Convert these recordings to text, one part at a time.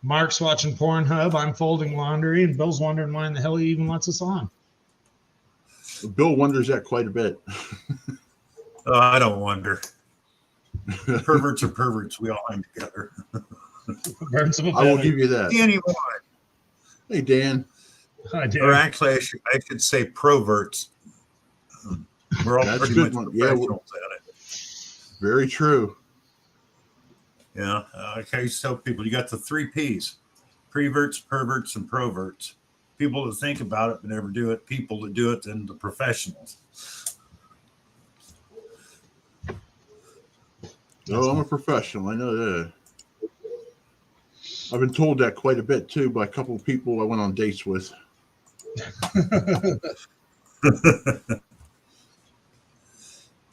Mark's watching Pornhub. I'm folding laundry, and Bill's wondering why in the hell he even lets us on. Bill wonders that quite a bit. I don't wonder. Perverts are perverts. We all hang together. Birds of a I will feather. give you that. Anyway, Hey, Dan. Hi, Dan. or actually, I should say proverts. We're all That's a pretty good much one. Yeah, professionals at it. Very true. Yeah. Okay. So people, you got the 3 P's: preverts, perverts, and proverts. People that think about it but never do it. People that do it, and the professionals. Oh, I'm a professional. I know that. I've been told that quite a bit too by a couple of people I went on dates with.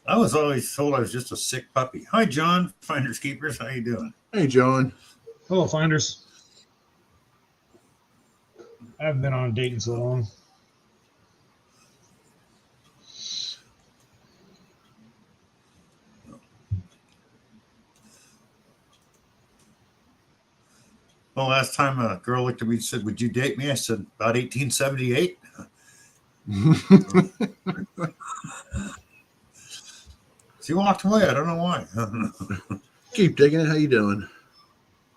I was always told I was just a sick puppy. Hi, John, Finders Keepers. How you doing? Hey, John. Hello, finders. I haven't been on a date in so long. Well, last time a girl looked at me and said, "Would you date me?" I said, "About 1878." She walked away. I don't know why. Keep digging it. How you doing?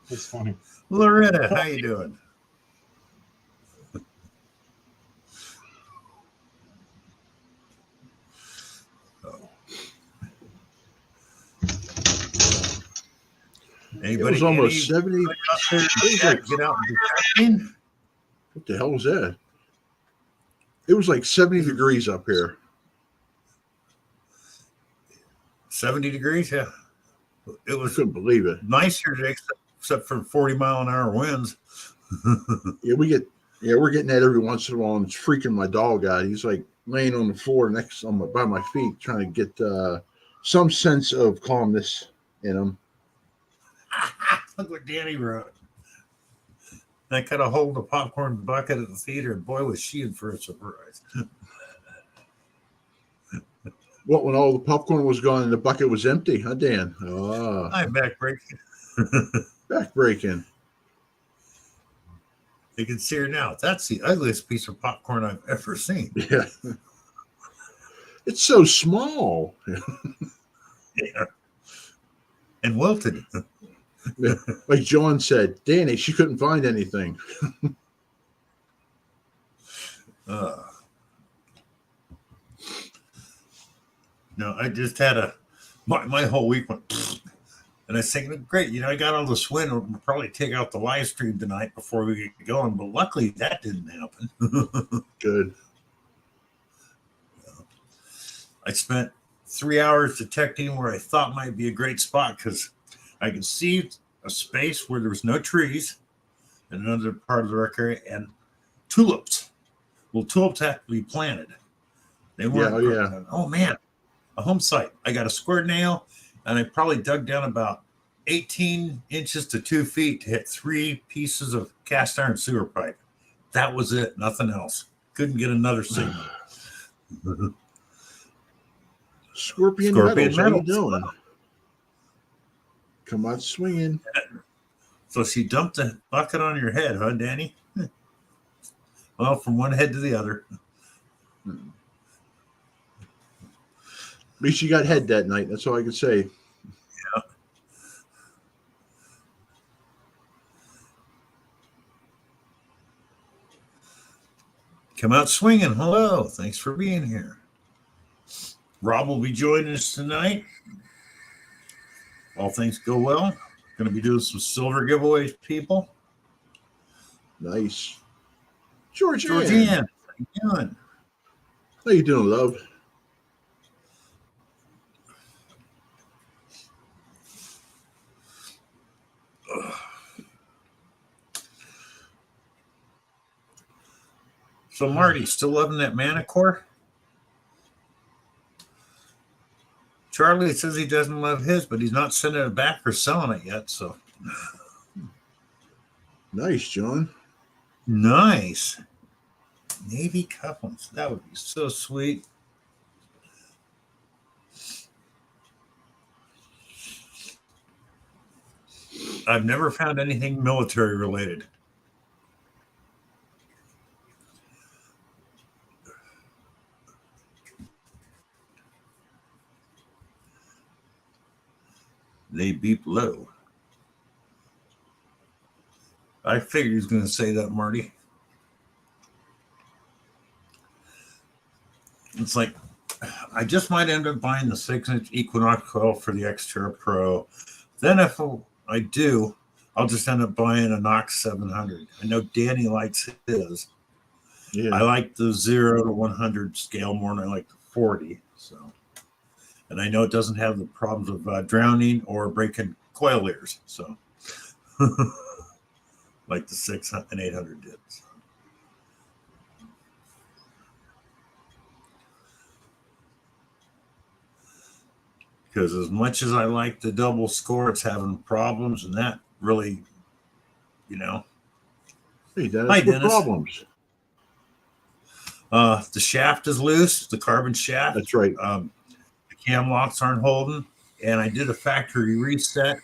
It's funny. Loretta, how you doing? It was almost 70. Get out and do testing? What the hell was that? It was like 70 degrees up here. 70 degrees, yeah. It I was couldn't believe it. nice here today, except for 40-mile-an-hour winds. We're getting that every once in a while, and it's freaking my dog out. He's like laying on the floor by my feet, trying to get some sense of calmness in him. Look what Danny wrote. I cut a hold of the popcorn bucket at the theater, and boy, was she in for a surprise. What, when all the popcorn was gone and the bucket was empty, huh, Dan? Oh, I'm backbreaking. backbreaking. You can see her now. That's the ugliest piece of popcorn I've ever seen. Yeah. It's so small. Yeah. And wilted. Like John said, Danny, she couldn't find anything. No, I just had my whole week went, and I was thinking, great, I got all this wind. We'll probably take out the live stream tonight before we get going. But luckily, that didn't happen. Good. I spent 3 hours detecting where I thought might be a great spot because I could see a space where there was no trees in another part of the rec area and tulips. Well, tulips have to be planted. They weren't. Yeah. Oh man, a home site. I got a square nail, and I probably dug down about 18 inches to 2 feet to hit 3 pieces of cast iron sewer pipe. That was it. Nothing else. Couldn't get another signal. Scorpion Metals, how you doing? Come on, swinging. So she dumped the bucket on your head, huh, Danny? Well, from one head to the other. At least you got head that night. That's all I can say. Yeah. Come out swinging. Hello. Thanks for being here. Rob will be joining us tonight. All things go well. Going to be doing some silver giveaways, people. Nice. Georgianne. How you doing? How you doing, love? So, Marty, still loving that Manicore? Charlie says he doesn't love his, but he's not sending it back or selling it yet. So Nice, John. nice. Navy couplings. That would be so sweet. I've never found anything military related. They beep low. I figured he was going to say that, Marty. It's like, I just might end up buying the 6-inch Equinox coil for the Xterra Pro. Then if I do, I'll just end up buying a Knox 700. I know Danny likes his. Yeah. I like the 0 to 100 scale more than I like the 40. So, and I know it doesn't have the problems of drowning or breaking coil ears. So, like the 600 and 800 did. So. Because as much as I like the double score, it's having problems, and that really, you know. Hey, Dennis, Hi, what Dennis. problems? The shaft is loose, the carbon shaft. That's right. The cam locks aren't holding, and I did a factory reset,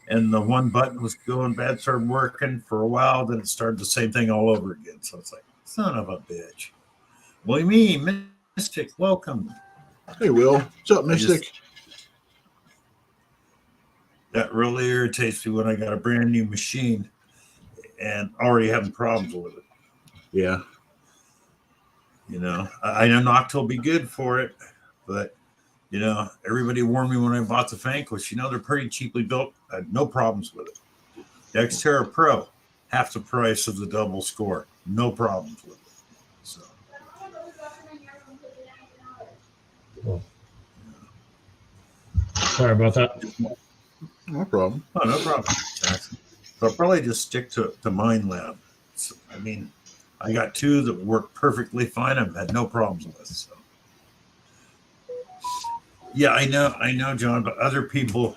and the one button was going bad, started working for a while, then it started the same thing all over again. So it's like, son of a bitch. What do you mean, Mystic? Welcome. Hey, Will. What's up, Mystic? That really irritates me when I got a brand new machine and already having problems with it. Yeah. You know, I know Noct will be good for it, but, you know, everybody warned me when I bought the Vanquish. You know, they're pretty cheaply built. I had no problems with it. The Xterra Pro, half the price of the double score. No problems with it. So. Sorry about that. No problem. Oh, no problem, Jackson. So I'll probably just stick to Mind So, I mean, I got two that work perfectly fine. I've had no problems with. So. Yeah, I know, John, but other people,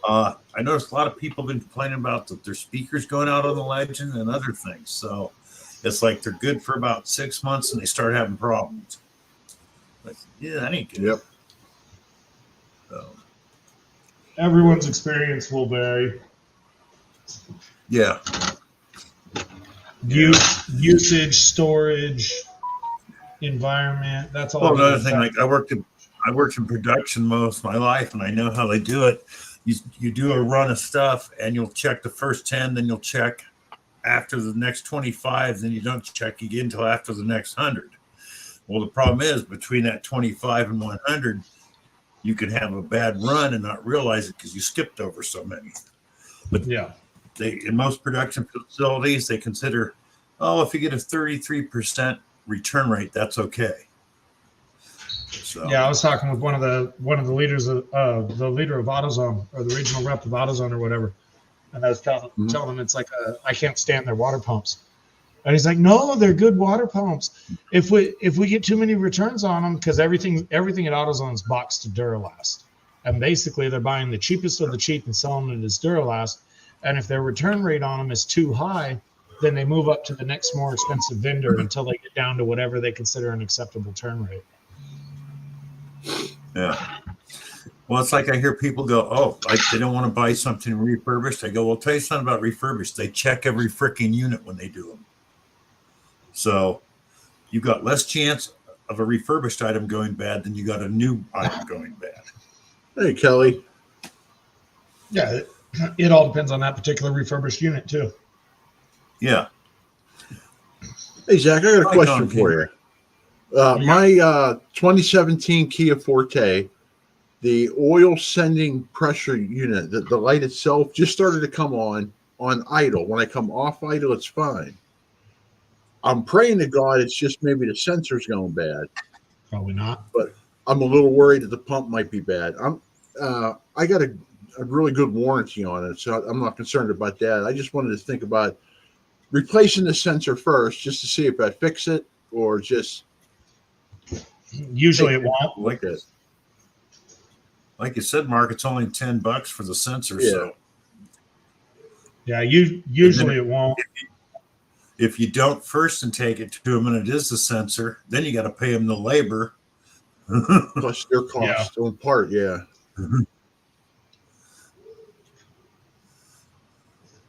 I noticed a lot of people have been complaining about their speakers going out on the Legend and other things. So it's like they're good for about 6 months and they start having problems. Like, yeah, that ain't good. Yep. So, Everyone's experience will vary. yeah. Usage, storage, environment. That's all. Well, another thing, like I worked in production most of my life, and I know how they do it. You do a run of stuff, and you'll check the first 10, then you'll check after the next 25, then you don't check again until after the next 100. Well, the problem is between that 25 and 100, you can have a bad run and not realize it because you skipped over so many. But yeah, in most production facilities, they consider, if you get a 33% return rate, that's okay. So. Yeah, I was talking with one of the leaders of the leader of AutoZone, or the regional rep of AutoZone or whatever, and I was telling him it's like I can't stand their water pumps, and he's like, no, they're good water pumps. If we get too many returns on them, because everything at AutoZone is boxed to Duralast, and basically they're buying the cheapest of the cheap and selling it as Duralast, and if their return rate on them is too high, then they move up to the next more expensive vendor until they get down to whatever they consider an acceptable turn rate. Yeah. Well, it's like I hear people go, like they don't want to buy something refurbished. I go, well, tell you something about refurbished. They check every freaking unit when they do them. So you got less chance of a refurbished item going bad than you got a new item going bad. Hey, Kelly. Yeah, it all depends on that particular refurbished unit too. Yeah. Hey, Zach, I got a question for you. My 2017 Kia Forte, the oil sending pressure unit, the light itself just started to come on idle. When I come off idle, it's fine. I'm praying to God it's just maybe the sensor's going bad. Probably not. But I'm a little worried that the pump might be bad. I got a really good warranty on it, so I'm not concerned about that. I just wanted to think about replacing the sensor first just to see if I fix it or just... Usually it won't. Like you said, Mark, it's only $10 for the sensor. Yeah. So yeah, usually it won't. If you don't first and take it to them and it is the sensor, then you got to pay them the labor. Plus their cost on part, yeah.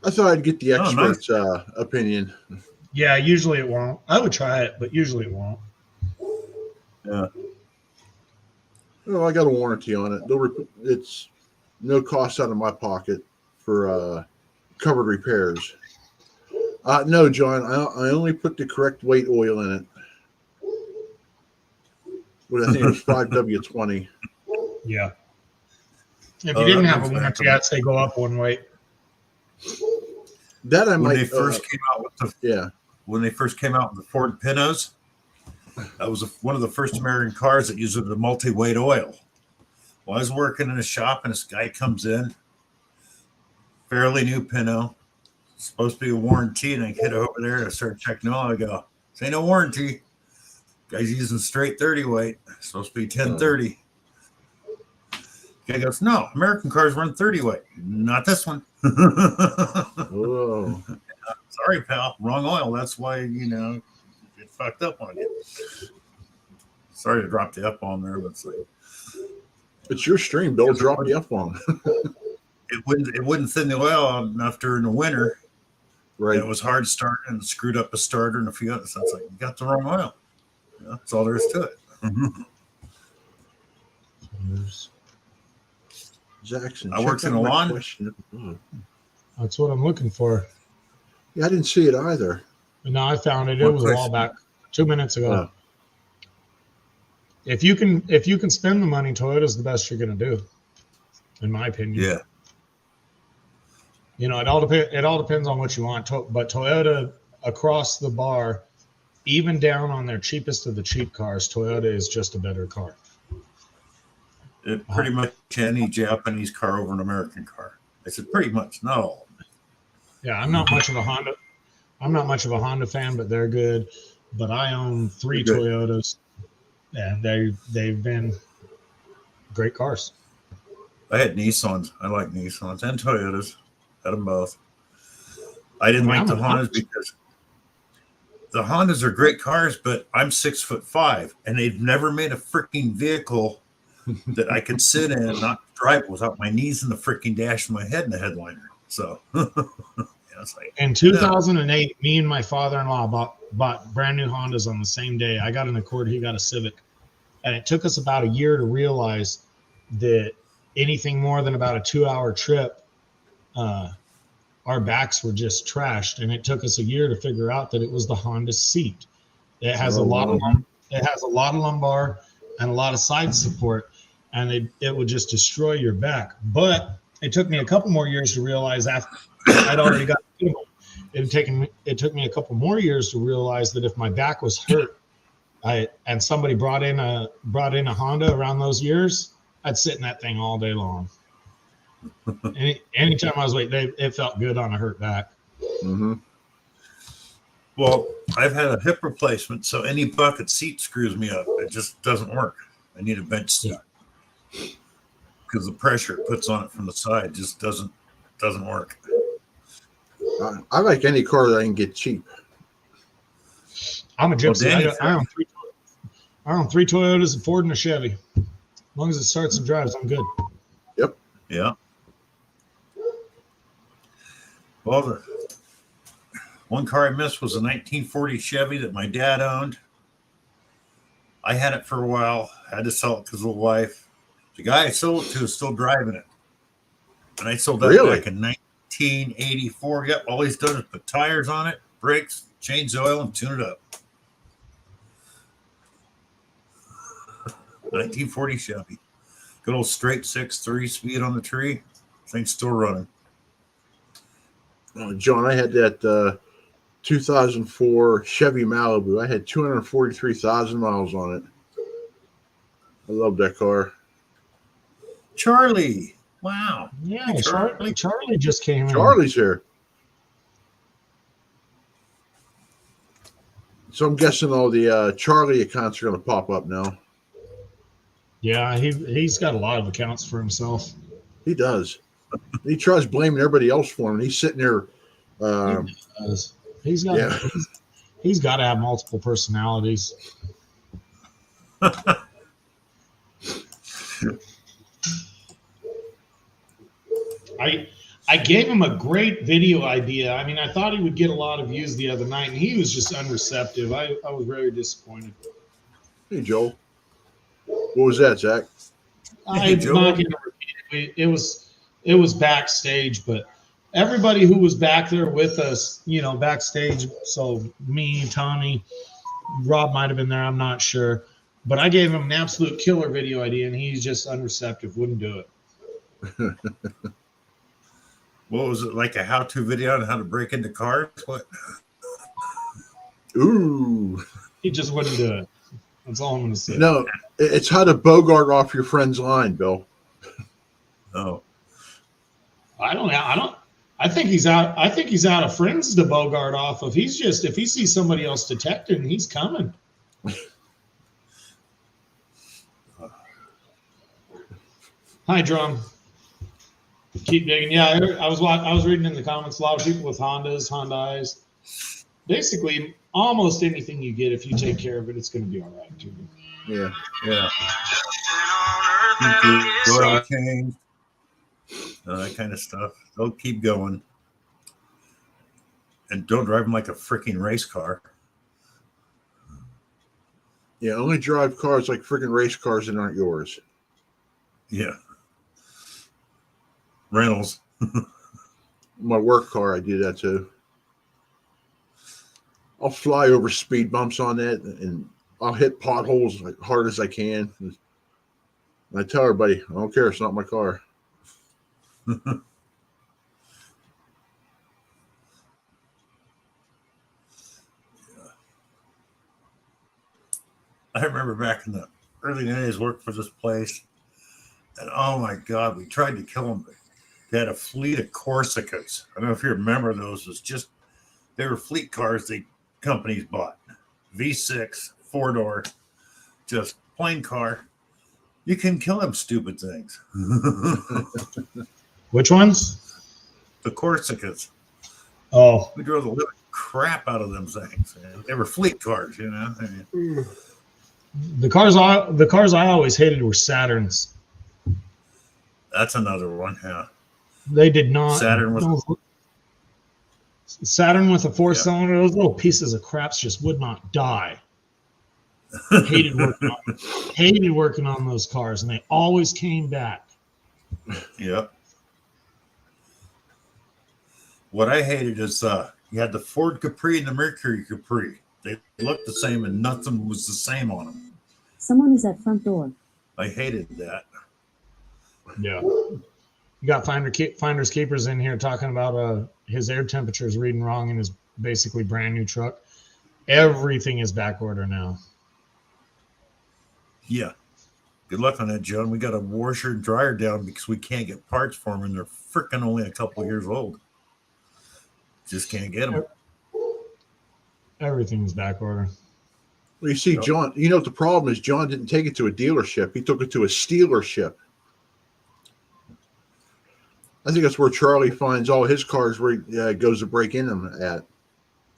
I thought I'd get the Oh, nice. expert's opinion. Yeah, usually it won't. I would try it, but usually it won't. Yeah. Well, I got a warranty on it. It's no cost out of my pocket for covered repairs. No, John, I only put the correct weight oil in it. What I think it was 5W20. Yeah. If Oh, you didn't that have a makes sense. warranty, I'd say go up one weight. That I When might. they first came out with the Yeah. when they first came out with the Ford Pintos, that was one of the first American cars that used the multi-weight oil. Well, I was working in a shop, and this guy comes in, fairly new Pinto, supposed to be a warranty, and I get over there and I start checking oil. I go, "This ain't no warranty. Guy's using straight 30 weight. It's supposed to be 1030." Guy goes, "No, American cars run 30 weight. Not this one." Oh. Sorry, pal. Wrong oil. That's why, it fucked up on you. Sorry to drop the F bomb there, but it's like, It's your stream. Don't drop the F bomb. it wouldn't thin the oil out enough during the winter. Right. It was hard starting and screwed up a starter and a few others. It's like, you got the wrong oil. That's all there is to it. Jackson. I check worked in out a my lawn. question. That's what I'm looking for. Yeah, I didn't see it either. And now I found it. It What was a place? while back, 2 minutes ago. Oh. If you can spend the money, Toyota's the best you're going to do, in my opinion. Yeah. It all depends on what you want. But Toyota across the bar, even down on their cheapest of the cheap cars, Toyota is just a better car. It pretty much any Japanese car over an American car. I said, pretty much. Not all. Yeah, I'm not much of a Honda fan, but they're good. But I own 3 They're good. Toyotas, and they've been great cars. I had Nissans. I like Nissans and Toyotas. Had them both. I didn't like the Hondas because the Hondas are great cars, but I'm 6'5", and they've never made a freaking vehicle that I could sit in and not drive without my knees in the freaking dash and my head in the headliner. So, it's like, In 2008, me and my father-in-law bought brand new Hondas on the same day. I got an Accord, he got a Civic. And it took us about a year to realize that anything more than about a 2-hour trip, our backs were just trashed. And it took us a year to figure out that it was the Honda seat. It has a lot of lumbar and a lot of side support, and it would just destroy your back. But it took me a couple more years to realize after I'd already got it took me a couple more years to realize that if my back was hurt, and somebody brought in a Honda around those years, I'd sit in that thing all day long. Anytime I was waiting, it felt good on a hurt back. Mm-hmm. well, I've had a hip replacement, so any bucket seat screws me up. It just doesn't work. I need a bench seat because the pressure it puts on it from the side just doesn't work. I like any car that I can get cheap. I'm a gypsy. Danny, I own 3 Toyotas, a Ford, and a Chevy. As long as it starts and drives, I'm good. Yeah. Well, the one car I missed was a 1940 Chevy that my dad owned. I had it for a while. Had to sell it because of the wife. The guy I sold it to is still driving it. And I sold that Really? back in 1984. Yep, all he's done is put tires on it, brakes, change the oil, and tune it up. 1940 Chevy. Good old straight 6 3-speed on the tree. Thing's still running. John, I had that 2004 Chevy Malibu. I had 243,000 miles on it. I love that car. Charlie. Wow. Yeah, Hey, Charlie. Charlie just came in. Charlie's here. So I'm guessing all the Charlie accounts are going to pop up now. Yeah, he's got a lot of accounts for himself. He does. He tries blaming everybody else for him. He's sitting there. He's got he's got to have multiple personalities. I gave him a great video idea. I mean, I thought he would get a lot of views the other night, and he was just unreceptive. I was very disappointed. Hey, Joel. What was that, Zach? I'm not going to repeat it. It was backstage, but everybody who was back there with us, backstage. So me, Tommy, Rob might have been there. I'm not sure, but I gave him an absolute killer video idea, and he's just unreceptive. Wouldn't do it. What was it, like a how-to video on how to break into cars? What? Ooh. He just wouldn't do it. That's all I'm going to say. No, it's how to bogart off your friend's line, Bill. Oh. I think he's out. I think he's out of friends to bogart off of. If he sees somebody else detecting, he's coming. Hi, Drum. Keep digging. Yeah, I was reading in the comments. A lot of people with Hyundais. Basically, almost anything you get, if you take care of it, it's going to be all right too. Yeah. Change, that kind of stuff. They'll keep going, and don't drive them like a freaking race car. Yeah, only drive cars like freaking race cars that aren't yours. Yeah. Rentals. My work car, I do that too. I'll fly over speed bumps on that, and I'll hit potholes as hard as I can. And I tell everybody, I don't care. It's not my car. I remember back in the early days, worked for this place, and oh my God, we tried to kill them. They had a fleet of Corsicas. I don't know if you remember those. They were fleet cars the companies bought. V6, 4-door, just plain car. You can kill them stupid things. Which ones? The Corsicas. Oh, We drove the living crap out of them things. They were fleet cars, I mean, the cars I always hated were Saturns. that's another one. Yeah. They did not. Saturn was Saturn with a four-cylinder. Those little pieces of craps just would not die. Hated working on those cars, and they always came back. Yep. What I hated is you had the Ford Capri and the Mercury Capri. They looked the same, and nothing was the same on them. Someone is at front door. I hated that. Yeah. You got Finders Keepers in here talking about his air temperature is reading wrong in his basically brand new truck. Everything is back order now. Yeah. Good luck on that, John. We got a washer and dryer down because we can't get parts for them, and they're freaking only a couple of years old. Just can't get them. Everything's back order. Well, you see, John, you know what the problem is? John didn't take it to a dealership. He took it to a stealership. I think that's where Charlie finds all his cars where he goes to break in them at.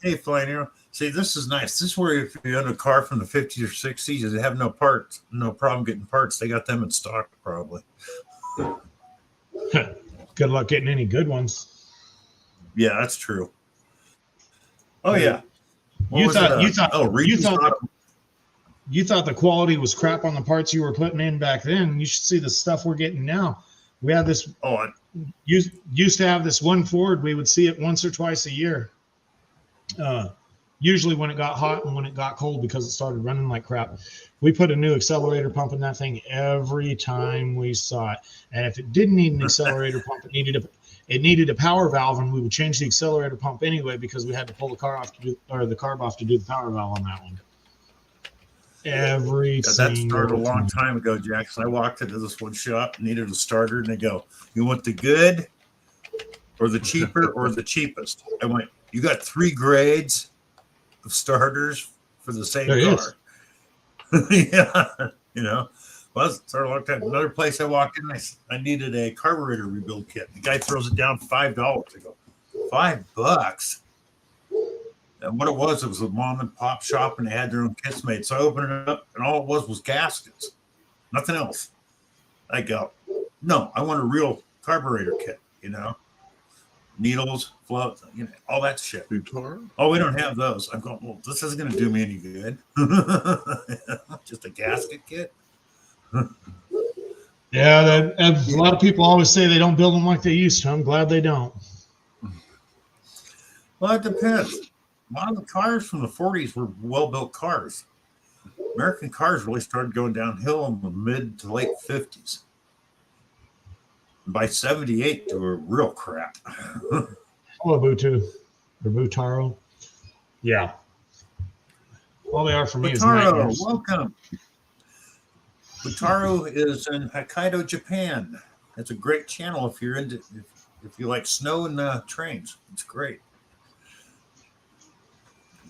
Hey, Flying Arrow. See, this is nice. This is where if you own a car from the 50s or 60s, they have no parts, no problem getting parts. They got them in stock, probably. Good luck getting any good ones. Yeah, that's true. Oh, yeah. You thought the quality was crap on the parts you were putting in back then. You should see the stuff we're getting now. We have this. Used to have this one Ford. We would see it once or twice a year. Usually when it got hot and when it got cold because it started running like crap. We put a new accelerator pump in that thing every time we saw it. And if it didn't need an accelerator pump, it needed a power valve, and we would change the accelerator pump anyway because we had to pull the carb off to do the power valve on that one. That started a long time ago, Jackson. I walked into this one shop, needed a starter, and they go, "You want the good, or the cheaper, or the cheapest?" I went, "You got 3 grades of starters for the same car." Yeah, Well, it started a long time. Another place I walked in, I needed a carburetor rebuild kit. The guy throws it down $5. I go, $5? And what it was a mom and pop shop, and they had their own kits made. So I opened it up, and all it was gaskets, nothing else. I go, no, I want a real carburetor kit, needles, floats, all that shit. Butaro? Oh, we don't have those. I'm going, well, this isn't going to do me any good. Just a gasket kit. Yeah, and a lot of people always say they don't build them like they used to. I'm glad they don't. Well, it depends. A lot of the cars from the 40s were well-built cars. American cars really started going downhill in the mid to late 50s. By 78, they were real crap. Hello, Butu or Butaro. Yeah. All they are for me is Butaro, nightmares. welcome. Butaro is in Hokkaido, Japan. That's a great channel if you're into if you like snow and trains. It's great.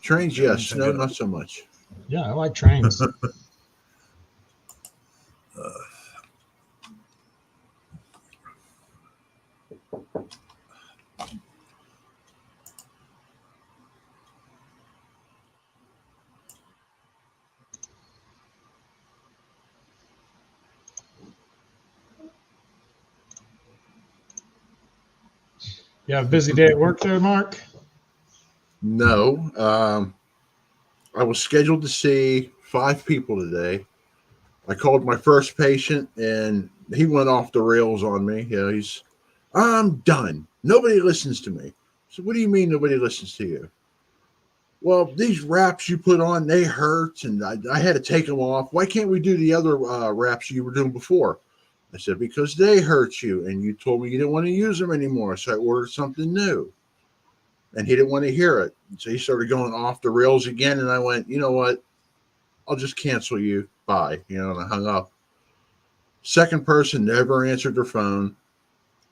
Trains, yes. Snow, not so much. Yeah, I like trains. You have a busy day at work there, Mark? No. I was scheduled to see 5 people today. I called my first patient and he went off the rails on me. I'm done. Nobody listens to me. So what do you mean nobody listens to you? Well, these wraps you put on, they hurt and I had to take them off. Why can't we do the other wraps you were doing before? I said, because they hurt you and you told me you didn't want to use them anymore. So I ordered something new. And he didn't want to hear it. So he started going off the rails again. And I went, you know what? I'll just cancel you. Bye. And I hung up. Second person never answered their phone.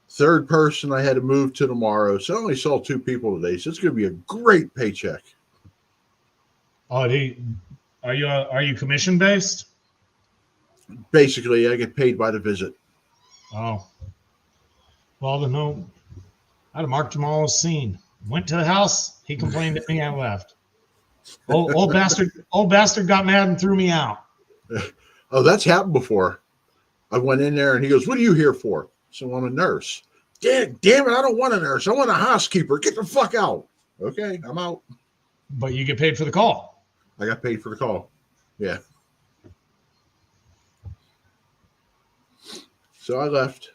Third person I had to move to tomorrow. So I only saw 2 people today. So it's going to be a great paycheck. Oh, are you commission based? Basically, I get paid by the visit. Oh. Well, then no. I'd have marked them all as seen. Went to the house. He complained at me. I left. Old bastard got mad and threw me out. Oh, that's happened before. I went in there and he goes, what are you here for? So I'm a nurse. Damn it, I don't want a nurse. I want a housekeeper. Get the fuck out. Okay, I'm out. But you get paid for the call. I got paid for the call. Yeah. So I left.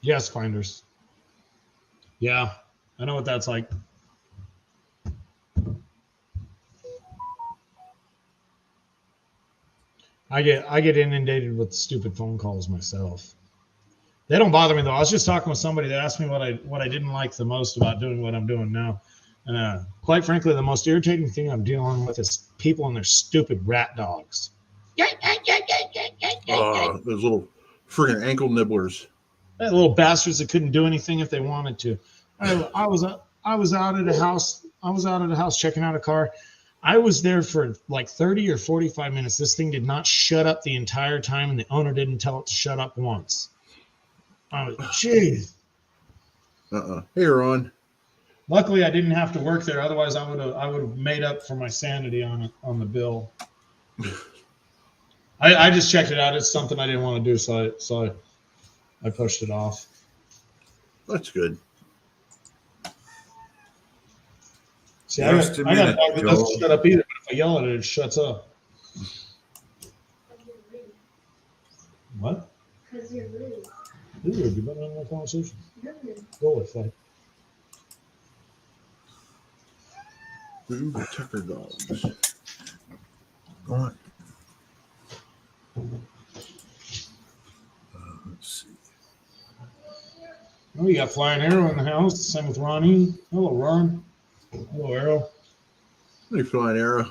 Yes, finders. Yeah, I know what that's like. I get inundated with stupid phone calls myself. They don't bother me though. I was just talking with somebody that asked me what I didn't like the most about doing what I'm doing now. And quite frankly, the most irritating thing I'm dealing with is people and their stupid rat dogs. Those little friggin' ankle nibblers. That little bastards that couldn't do anything if they wanted to. I was out at a house. I was out at a house checking out a car. I was there for like 30 or 45 minutes. This thing did not shut up the entire time, and the owner didn't tell it to shut up once. I was, jeez. Hey, Ron. Luckily, I didn't have to work there. Otherwise, I would have made up for my sanity on the bill. I just checked it out. It's something I didn't want to do, so I pushed it off. That's good. See, I got a dog that doesn't shut up either, but if I yell at it, it shuts up. What? Because you're rude. You're rude. You better have a conversation. Go with it. Ooh, the Tucker dogs. Go on. Let's see. Oh, you got Flying Arrow in the house. Same with Ronnie. Hello, Ron. Hello, Arrow. Hey, Flying Arrow.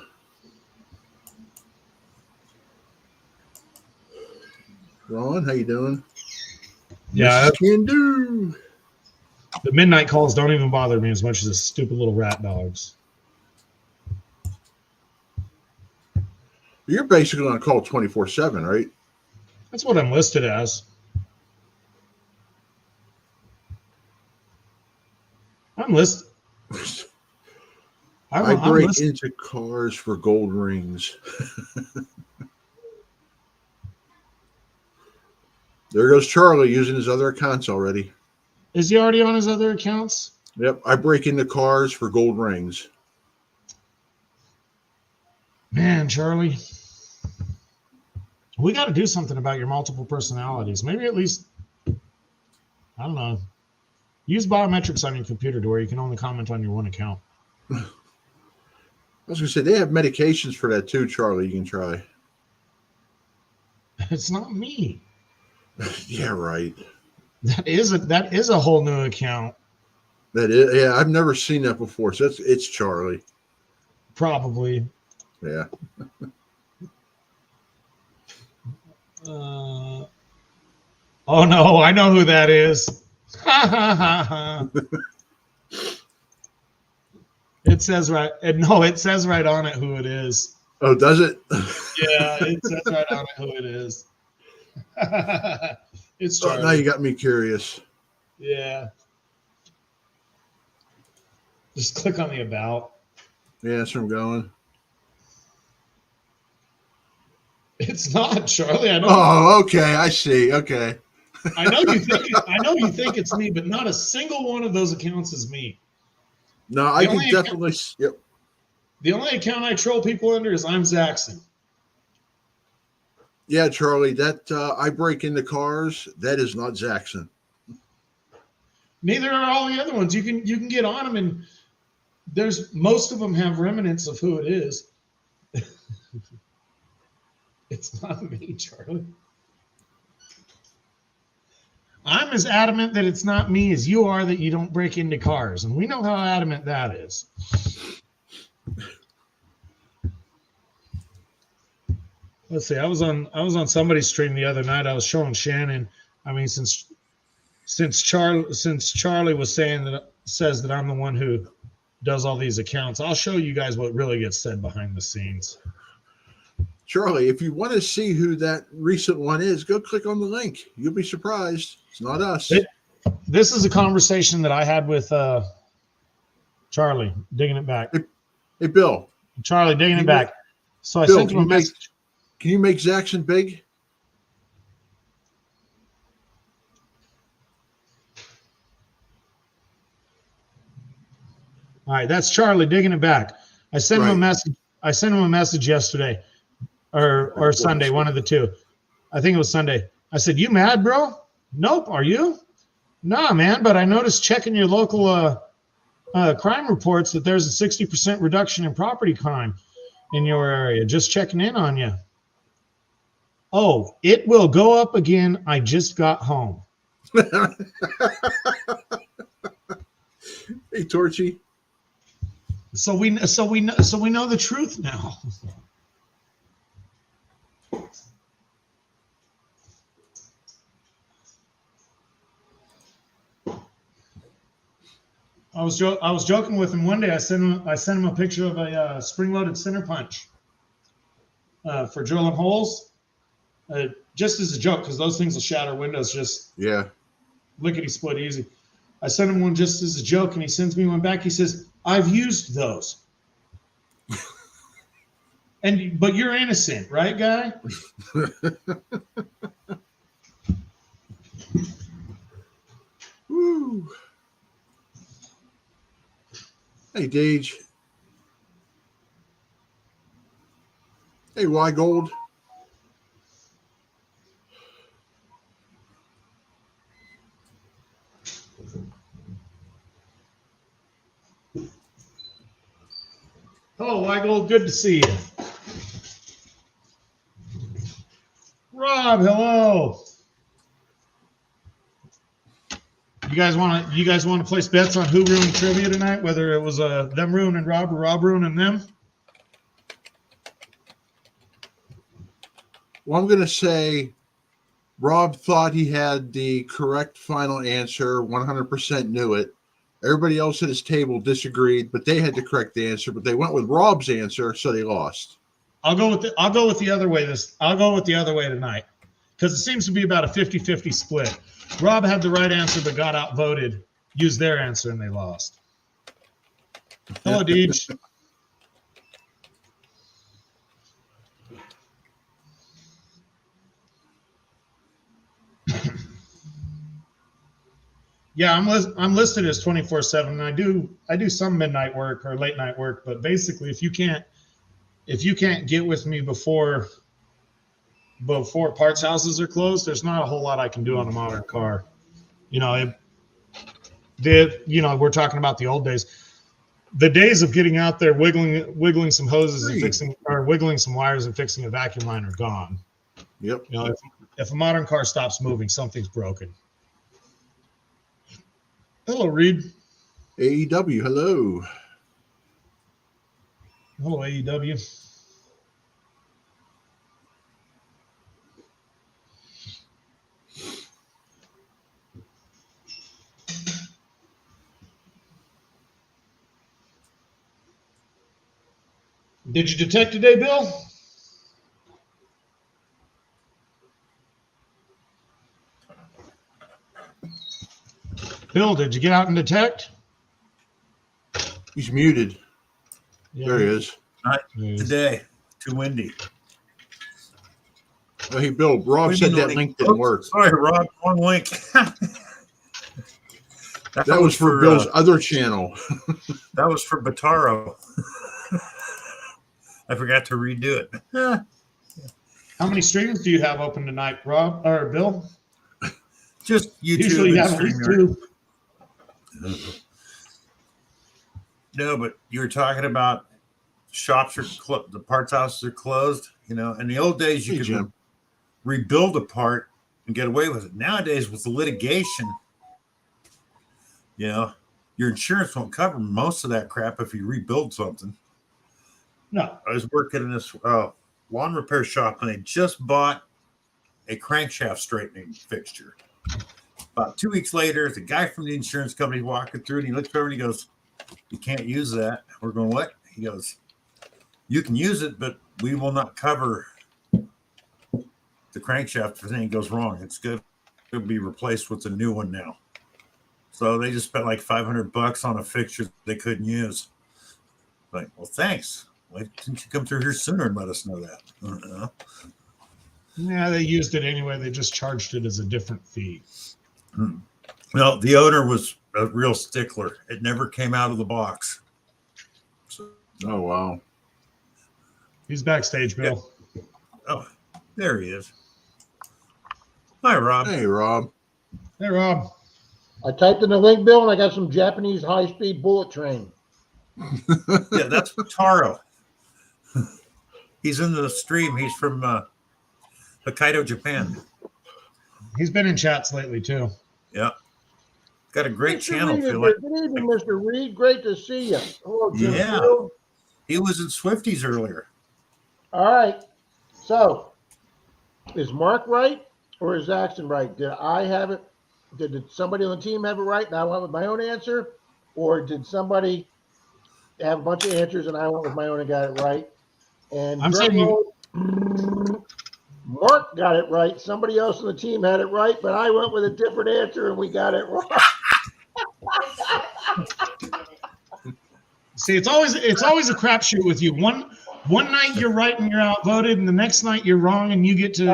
Ron, how you doing? Yeah, Can do. the midnight calls don't even bother me as much as the stupid little rat dogs. You're basically on call 24/7, right? That's what I'm listed as. I'm listed. I break into cars for gold rings. There goes Charlie using his other accounts already. Is he already on his other accounts? Yep, I break into cars for gold rings. Man, Charlie, we got to do something about your multiple personalities. Maybe at least, I don't know, use biometrics on your computer to where you can only comment on your one account. I was going to say, they have medications for that too, Charlie, you can try. It's not me. Yeah, right. That is a whole new account. That is, yeah, I've never seen that before. So it's Charlie. Probably. Yeah. Oh no, I know who that is. It says right. No, it says right on it who it is. Oh, does it? Yeah, it says right on it who it is. It's Charlie. Oh, now you got me curious. Yeah. Just click on the about. Yeah, that's where I'm going. It's not Charlie. I know. Oh, okay. I see. Okay. I know you think. I know you think it's me, but not a single one of those accounts is me. No, I The can only definitely. Yep. The only account I troll people under is I'm Zaxxon. Yeah, Charlie, that I break into cars. That is not Zaxxon. Neither are all the other ones. You can get on them, and there's most of them have remnants of who it is. It's not me, Charlie. I'm as adamant that it's not me as you are that you don't break into cars, and we know how adamant that is. Let's see. I was on somebody's stream the other night. I was showing Shannon. I mean, since Charlie was says that I'm the one who does all these accounts, I'll show you guys what really gets said behind the scenes. Charlie, if you want to see who that recent one is, go click on the link. You'll be surprised. It's not us. This is a conversation that I had with Charlie, digging it back. Hey, Bill. Charlie, digging it back. So I Bill, sent him a message. Can you make Zaxxon big? All right, that's Charlie digging it back. I sent him a Right. message. I sent him a message yesterday, or Sunday, one of the two. I think it was Sunday. I said, "You mad, bro?" "Nope. Are you?" "Nah, man. But I noticed checking your local crime reports that there's a 60% reduction in property crime in your area. Just checking in on you." "Oh, it will go up again. I just got home." Hey, Torchy. So we know the truth now. I was joking with him one day. I sent him a picture of a spring-loaded center punch for drilling holes, just as a joke, because those things will shatter windows just Yeah. lickety split easy. I sent him one just as a joke, and he sends me one back. He says, "I've used those." But you're innocent, right, guy? Woo. Hey, Gage. Hey, Wygold. Hello, Weigel. Good to see you. Rob, hello. You guys want to place bets on who ruined trivia tonight? Whether it was them ruining Rob or Rob ruining them? Well, I'm going to say Rob thought he had the correct final answer, 100% knew it. Everybody else at his table disagreed, but they had the correct answer, but they went with Rob's answer, so they lost. I'll go with the other way. I'll go with the other way tonight, because it seems to be about a 50-50 split. Rob had the right answer but got outvoted, used their answer, and they lost. Hello, Deej. Yeah, I'm listed as 24/7. I do some midnight work or late night work, but basically, if you can't get with me before parts houses are closed, there's not a whole lot I can do on a modern car. You know, we're talking about the old days. The days of getting out there wiggling some hoses and fixing, or wiggling some wires and fixing a vacuum line are gone. Yep. You know, if a modern car stops moving, something's broken. Hello, Reed. AEW, hello. Hello, AEW. Did you detect today, Bill? Bill, did you get out and detect? He's muted. Yeah. There he is. Not today. Too windy. Oh, hey, Bill, Rob said that link didn't work. Sorry, Rob. Wrong link. That was for Bill's other channel. That was for Bataro. I forgot to redo it. How many streams do you have open tonight, Rob or Bill? Just YouTube. Usually you and have at least StreamYard. 2. No, but you were talking about shops are the parts houses are closed. You know, in the old days you could rebuild a part and get away with it. Nowadays, with the litigation, you know, your insurance won't cover most of that crap if you rebuild something. No. I was working in this lawn repair shop, and they just bought a crankshaft straightening fixture. About 2 weeks later, the guy from the insurance company walking through, and he looks over and he goes, "You can't use that." We're going, "What?" He goes, "You can use it, but we will not cover the crankshaft if anything goes wrong. It's going to be replaced with a new one now." So they just spent like $500 on a fixture they couldn't use. Like, well, thanks. Why didn't you come through here sooner and let us know that? Yeah, they used it anyway. They just charged it as a different fee. No, the owner was a real stickler. It never came out of the box. So, Oh, wow. He's backstage, Bill. yeah. Oh, there he is. Hi, Rob. Hey, Rob. Hey, Rob. I typed in the link, Bill, and I got some Japanese high-speed bullet train. Yeah, that's Taro. He's in the stream. He's from Hokkaido, Japan. He's been in chats lately, too. Yeah. Got a great Mr. channel. Reed, Feel like. good evening, Mr. Reed. Great to see you. Hello, Jim. Yeah. Field. He was in Swifties earlier. All right. So, is Mark right or is Zaxton right? Did I have it? Did somebody on the team have it right and I went with my own answer? Or did somebody have a bunch of answers and I went with my own and got it right? And I'm saying Mark got it right. Somebody else on the team had it right, but I went with a different answer and we got it wrong. See, it's always a crapshoot with you. One night you're right and you're outvoted, and the next night you're wrong and you get to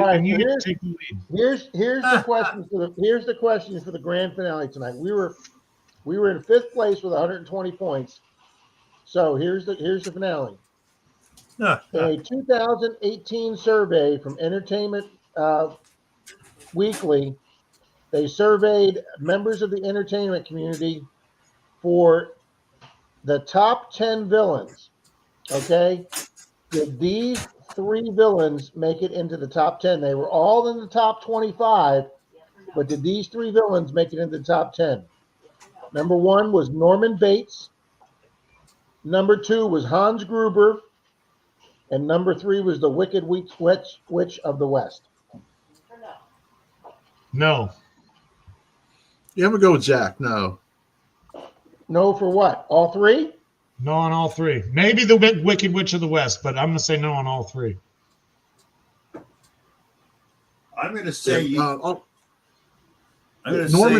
take the lead. Here's the question for the grand finale tonight. We were in 5th place with 120 points. So here's the finale. A 2018 survey from Entertainment Weekly, they surveyed members of the entertainment community for the top 10 villains. Okay, did these 3 villains make it into the top 10? They were all in the top 25, but did these 3 villains make it into the top 10? Number 1 was Norman Bates. Number 2 was Hans Gruber. And number 3 was the Wicked Witch of the West. No. Yeah, I'm going to go with Zach. No. No for what? All 3? No on all 3. Maybe the Wicked Witch of the West, but I'm going to say no on all 3. I'm going to say Norman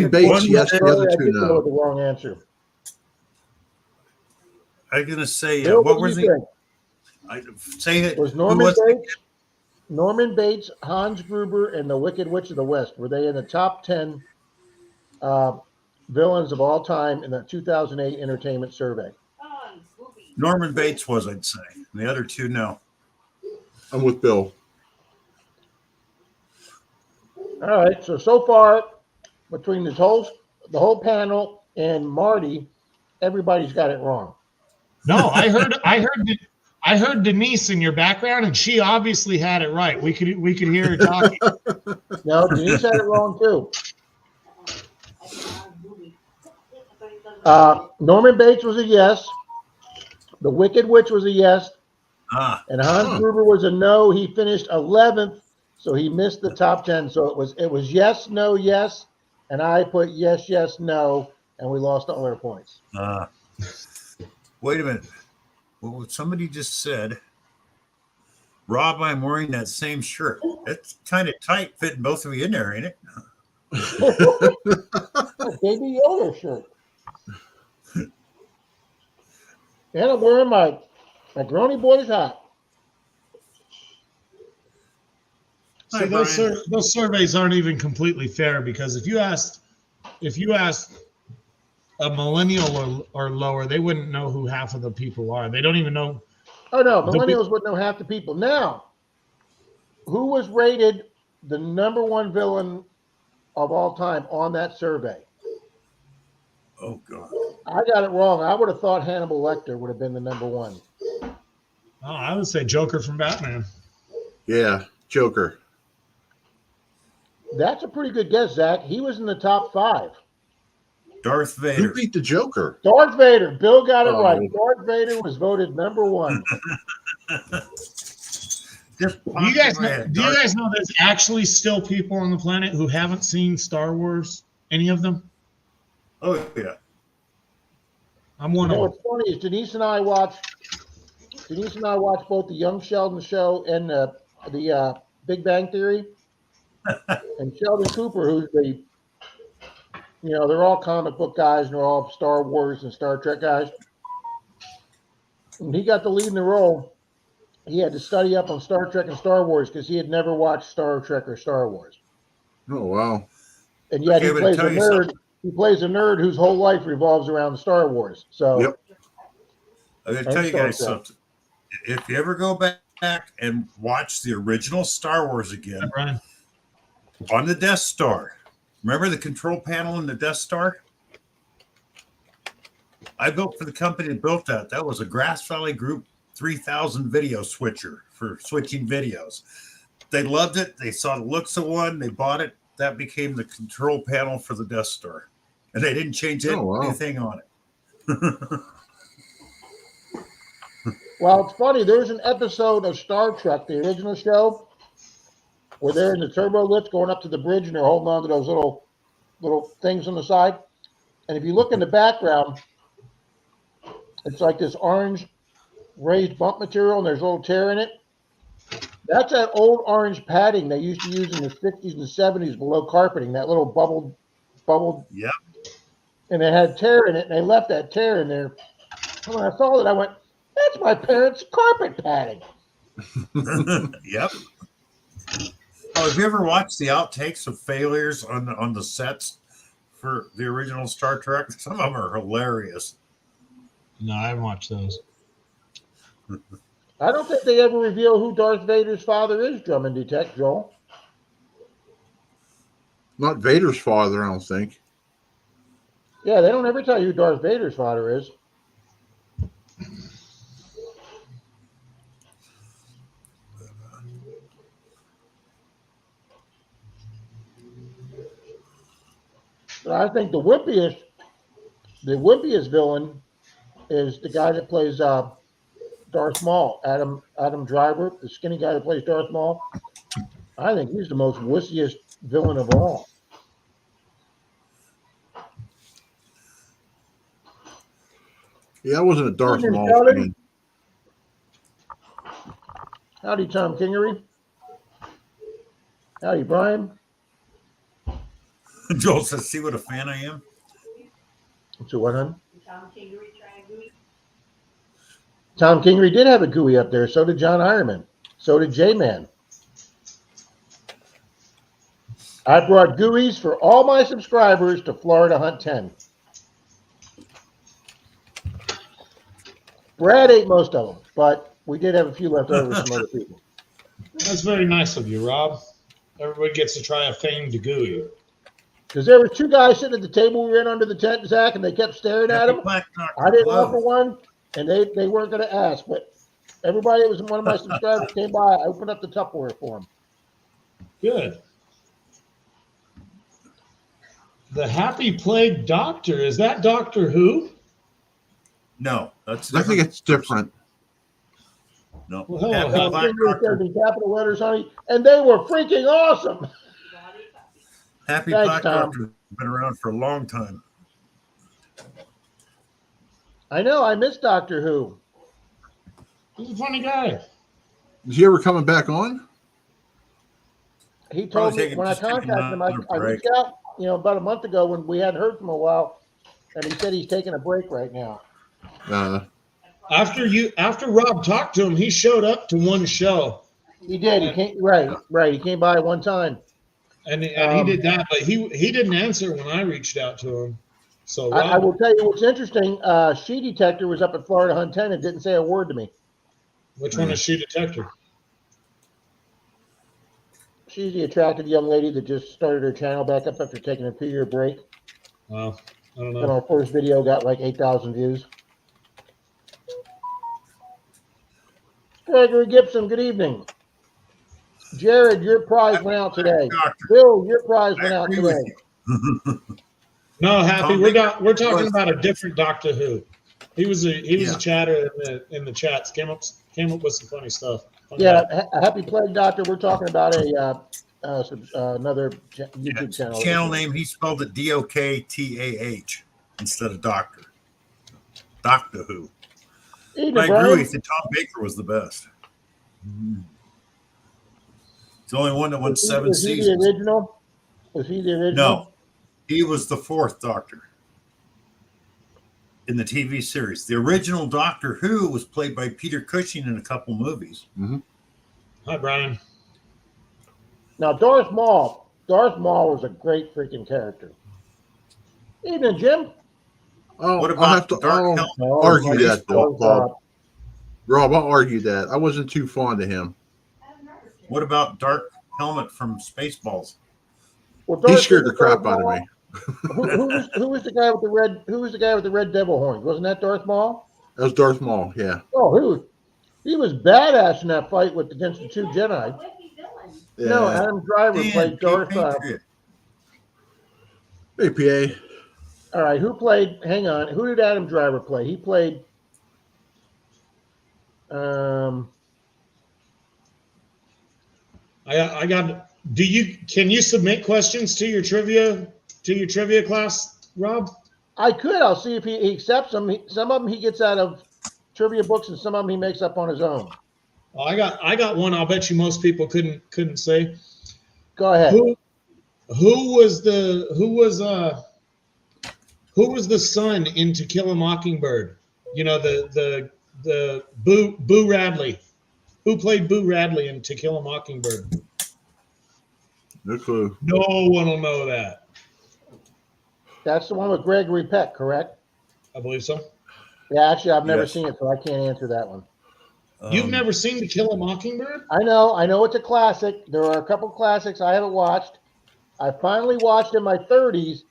Bates, yes, the other 2 no. no. The wrong answer. I'm going to say Bill, what was it? Say it. Was Norman Bates, Hans Gruber, and the Wicked Witch of the West, were they in the top 10 villains of all time in the 2008 Entertainment Survey? Norman Bates was, I'd say. And the other two, no. I'm with Bill. All right. So far, between the whole panel and Marty, everybody's got it wrong. No, I heard Denise in your background, and she obviously had it right. We could hear her talking. No, Denise had it wrong too. Norman Bates was a yes. The Wicked Witch was a yes. And Hans Gruber was a no. He finished 11th, so he missed the top 10. So it was yes, no, yes, and I put yes, yes, no, and we lost all our points. Wait a minute. Well, somebody just said, Rob, I'm wearing that same shirt. It's kind of tight fitting both of you in there, ain't it? Baby Yoda shirt. And I'm wearing my Grony Boys hat. See, those surveys aren't even completely fair, because if you asked a millennial or lower, they wouldn't know who half of the people are. They don't even know. Oh no, millennials wouldn't know half the people. Now, who was rated the number one villain of all time on that survey? Oh, God. I got it wrong. I would have thought Hannibal Lecter would have been the number one. Oh, I would say Joker from Batman. Yeah, Joker. That's a pretty good guess, Zach. He was in the top 5. Darth Who Vader. beat the Joker? Darth Vader. Bill got it Oh. right. Darth Vader was voted number 1. Do you guys know there's actually still people on the planet who haven't seen Star Wars? Any of them? Oh, yeah. I'm one You know of them. what's funny is Denise and I watched both the Young Sheldon show and the Big Bang Theory. And Sheldon Cooper, who's they're all comic book guys and they're all Star Wars and Star Trek guys. When he got the lead in the role, he had to study up on Star Trek and Star Wars because he had never watched Star Trek or Star Wars. Oh, wow. And yet Okay, he but plays a tell you nerd. something. He plays a nerd whose whole life revolves around Star Wars. So Yep. I'm going to tell you guys something. If you ever go back and watch the original Star Wars again, Brian. on the Death Star, remember the control panel in the Death Star? I built for the company that built that. That was a Grass Valley Group 3000 video switcher for switching videos. They loved it. They saw the looks of one. They bought it. That became the control panel for the Death Star. And they didn't change anything on it. Well, it's funny. There's an episode of Star Trek, the original show, where they're in the turbo lift going up to the bridge and they're holding on to those little things on the side. And if you look in the background, it's like this orange raised bump material, and there's a little tear in it. That's that old orange padding they used to use in the 60s and the 70s below carpeting, that little bubbled. Yep. And it had tear in it, and they left that tear in there. And when I saw it, I went, that's my parents' carpet padding. Yep. Oh, have you ever watched the outtakes of failures on the sets for the original Star Trek? Some of them are hilarious. No, I haven't watched those. I don't think they ever reveal who Darth Vader's father is, Drum and Detect, Joel. Not Vader's father, I don't think. Yeah, they don't ever tell you who Darth Vader's father is. But I think the wimpiest villain is the guy that plays Darth Maul, Adam Driver, the skinny guy that plays Darth Maul. I think he's the most wussiest villain of all. Yeah, I wasn't a Darth Evening, Maul Sheldon. fan. Howdy, Tom Kingery. Howdy, Brian. Joel says, see what a fan I am? So what, hon? Tom Kingery did have a GUI up there. So did John Ironman. So did J-Man. I brought GUIs for all my subscribers to Florida Hunt 10. Brad ate most of them, but we did have a few left over from other people. That's very nice of you, Rob. Everybody gets to try a famed gooey. Because there were two guys sitting at the table we were in under the tent, Zach, and they kept staring at him. Black Doctor I didn't Blow. offer one, and they weren't going to ask. But everybody that was one of my subscribers came by. I opened up the Tupperware for them. Good. The Happy Plague Doctor, is that Doctor Who? No, that's I think it's different. no. Well, hello, Happy hello. Black Doctor, In capital letters, honey, and they were freaking awesome. Happy Thanks, Black Tom. Doctor has been around for a long time. I know. I miss Doctor Who. He's a funny guy. Is he ever coming back on? He told Probably me taking- when I just taking contacted him, I another break. reached out, about a month ago when we hadn't heard from him a while, and he said he's taking a break right now. After Rob talked to him, he showed up to one show, He did. He came right. He came by one time. and he did that, but he didn't answer when I reached out to him. So Rob, I will tell you what's interesting. She Detector was up at Florida Hunt 10 and didn't say a word to me. which one is She Detector? She's the attractive young lady that just started her channel back up after taking a 2-year break. Well, I don't And know. our first video got like 8,000 views. Gregory Gibson, good evening. Jared, your prize went out today. Doctor, Bill, your prize I went out agree with today. you. No, Happy, Tom we're Baker not. We're talking was- about a different Doctor Who. He was a Yeah. chatter in the chats. Came up with some funny stuff. Funny Yeah, guy. Happy Plague Doctor. We're talking about another YouTube channel. Channel name, he spelled it Doktah instead of Doctor. Doctor Who. Evening, I agree Brian. with you. Tom Baker was the best. He's the only one that won Was he- 7 was he the seasons. original? Was he the original? No, he was the 4th Doctor in the TV series. The original Doctor Who was played by Peter Cushing in a couple movies. Hi, Brian. Now, Darth Maul. Darth Maul was a great freaking character. Evening, Jim. Oh, What I'll about have to Dark Helmet? Oh, argue my that, though, God. Bob. Rob, I'll argue that. I wasn't too fond of him. What about Dark Helmet from Spaceballs? Well, He Darth- scared the crap out of Maul- me. who was the guy with the red? Who was the guy with the red devil horns? Wasn't that Darth Maul? That was Darth Maul, yeah. Oh, he was badass in that fight against the 2 Jedi. Yeah. No, Adam Driver Dan, played Darth. Patriot. Hey, PA. All right, who played? Hang on, who did Adam Driver play? He played. I got. Can you submit questions to your trivia class, Rob? I could. I'll see if he accepts them. Some of them he gets out of trivia books, and some of them he makes up on his own. Well, I got one. I'll bet you most people couldn't say. Go ahead. Who was the son in To Kill a Mockingbird? You know, the Boo Radley. Who played Boo Radley in To Kill a Mockingbird? No clue. No one will know that. That's the one with Gregory Peck, correct? I believe so. Yeah, actually, I've never Yes. seen it, so I can't answer that one. You've never seen To Kill a Mockingbird? I know it's a classic. There are a couple classics I haven't watched. I finally watched in my 30s.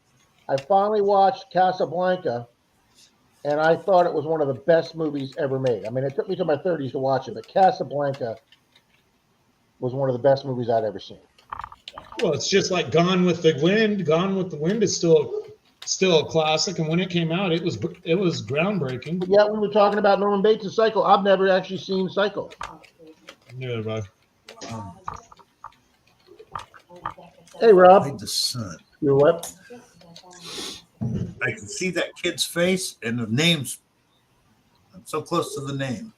I finally watched Casablanca, and I thought it was one of the best movies ever made. I mean, it took me to my 30s to watch it, but Casablanca was one of the best movies I'd ever seen. Well, it's just like Gone with the Wind. Gone with the Wind is still a classic, and when it came out, it was groundbreaking. But yet, when we're talking about Norman Bates' Psycho, I've never actually seen Psycho. Yeah, right. Hey, Rob, Played the son. you're what? I can see that kid's face and the name's. I'm so close to the name.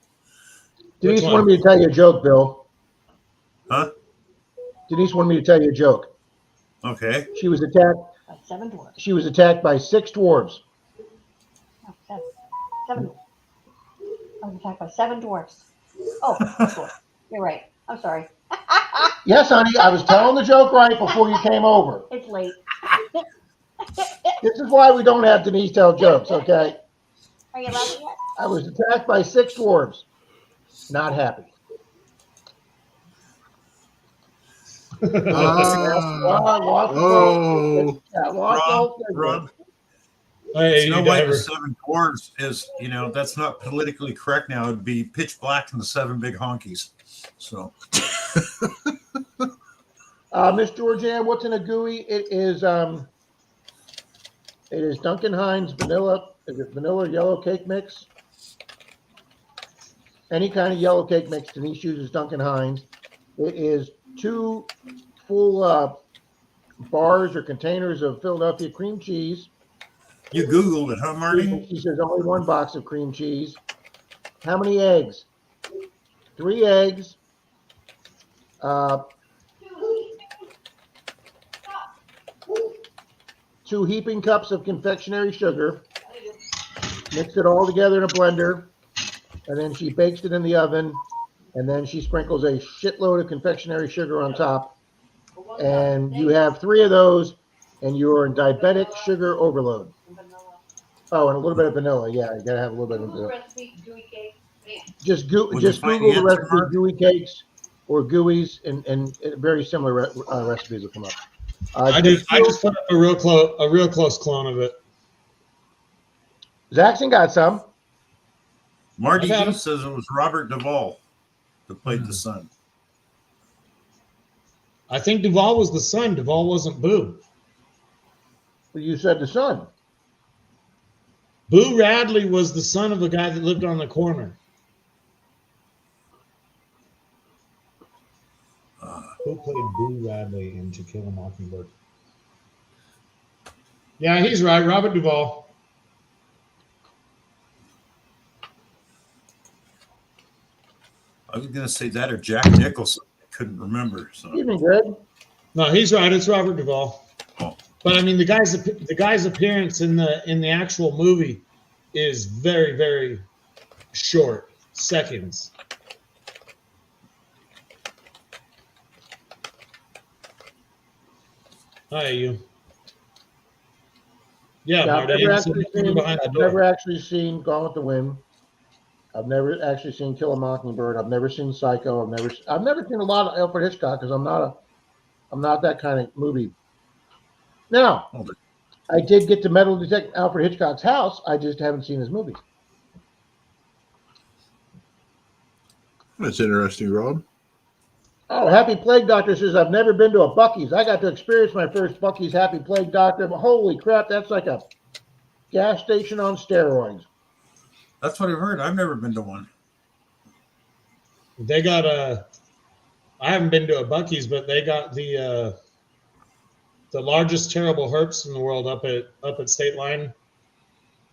Denise one? wanted me to tell you a joke, Bill. Huh? Denise wanted me to tell you a joke. Okay. She was attacked. By 7 dwarfs. She was attacked by 6 dwarves. No, 7. 7. I was attacked by 7 dwarfs. Oh, 6 dwarfs. You're right. I'm sorry. Yes, honey, I was telling the joke right before you came over. It's late. This is why we don't have Denise tell jokes, okay? Are you laughing yet? I was attacked by 6 dwarves. Not happy. Lost oh, Rob, Hey, Snow you White and the diver. Seven Dwarfs is, that's not politically correct now. It'd be Pitch Black and the Seven Big Honkies. So, Miss Georgianne, what's in a gooey? It is Duncan Hines vanilla. Is it vanilla yellow cake mix? Any kind of yellow cake mix. Denise uses Duncan Hines. It is 2 full bars or containers of Philadelphia cream cheese. you Googled it, huh, Marty? She says only 1 box of cream cheese. How many eggs? 3 eggs. 2 heaping cups of confectionery sugar. Mix it all together in a blender, and then she bakes it in the oven, and then she sprinkles a shitload of confectionery sugar on top. And you have 3 of those, and you're in diabetic sugar overload. Oh, and a little bit of vanilla. Yeah, you gotta have a little bit of vanilla. Just Would you find Google the the answer, recipe Mark? gooey cakes or gooeys, and very similar recipes will come up. I just put up a real close clone of it. Zaxxon got some. Marty I got E him. says it was Robert Duvall that played the son. I think Duvall was the son. Duvall wasn't Boo. You said the son. Boo Radley was the son of the guy that lived on the corner. Who played Boo Radley in To Kill a Mockingbird? Yeah, he's right. Robert Duvall. I was going to say that or Jack Nicholson. I couldn't remember. So, Excuse me, Greg. No, he's right. It's Robert Duvall. Oh. But I mean, the guy's appearance in the actual movie is very, very short, seconds. Hi, you. Yeah, Yeah, Marty. You said you were behind the I've door. never actually seen Gone with the Wind. I've never actually seen Kill a Mockingbird. I've never seen Psycho. I've never seen a lot of Alfred Hitchcock because I'm not that kind of movie. Now, Hold it. I did get to metal detect Alfred Hitchcock's house. I just haven't seen his movies. that's interesting, Rob. Oh, Happy Plague Doctor says, I've never been to a Buc-ee's. I got to experience my first Buc-ee's Happy Plague Doctor, but holy crap, that's like a gas station on steroids. That's what I've heard. I've never been to one. They got I haven't been to a Buc-ee's, but they got the largest terrible herps in the world up at State Line,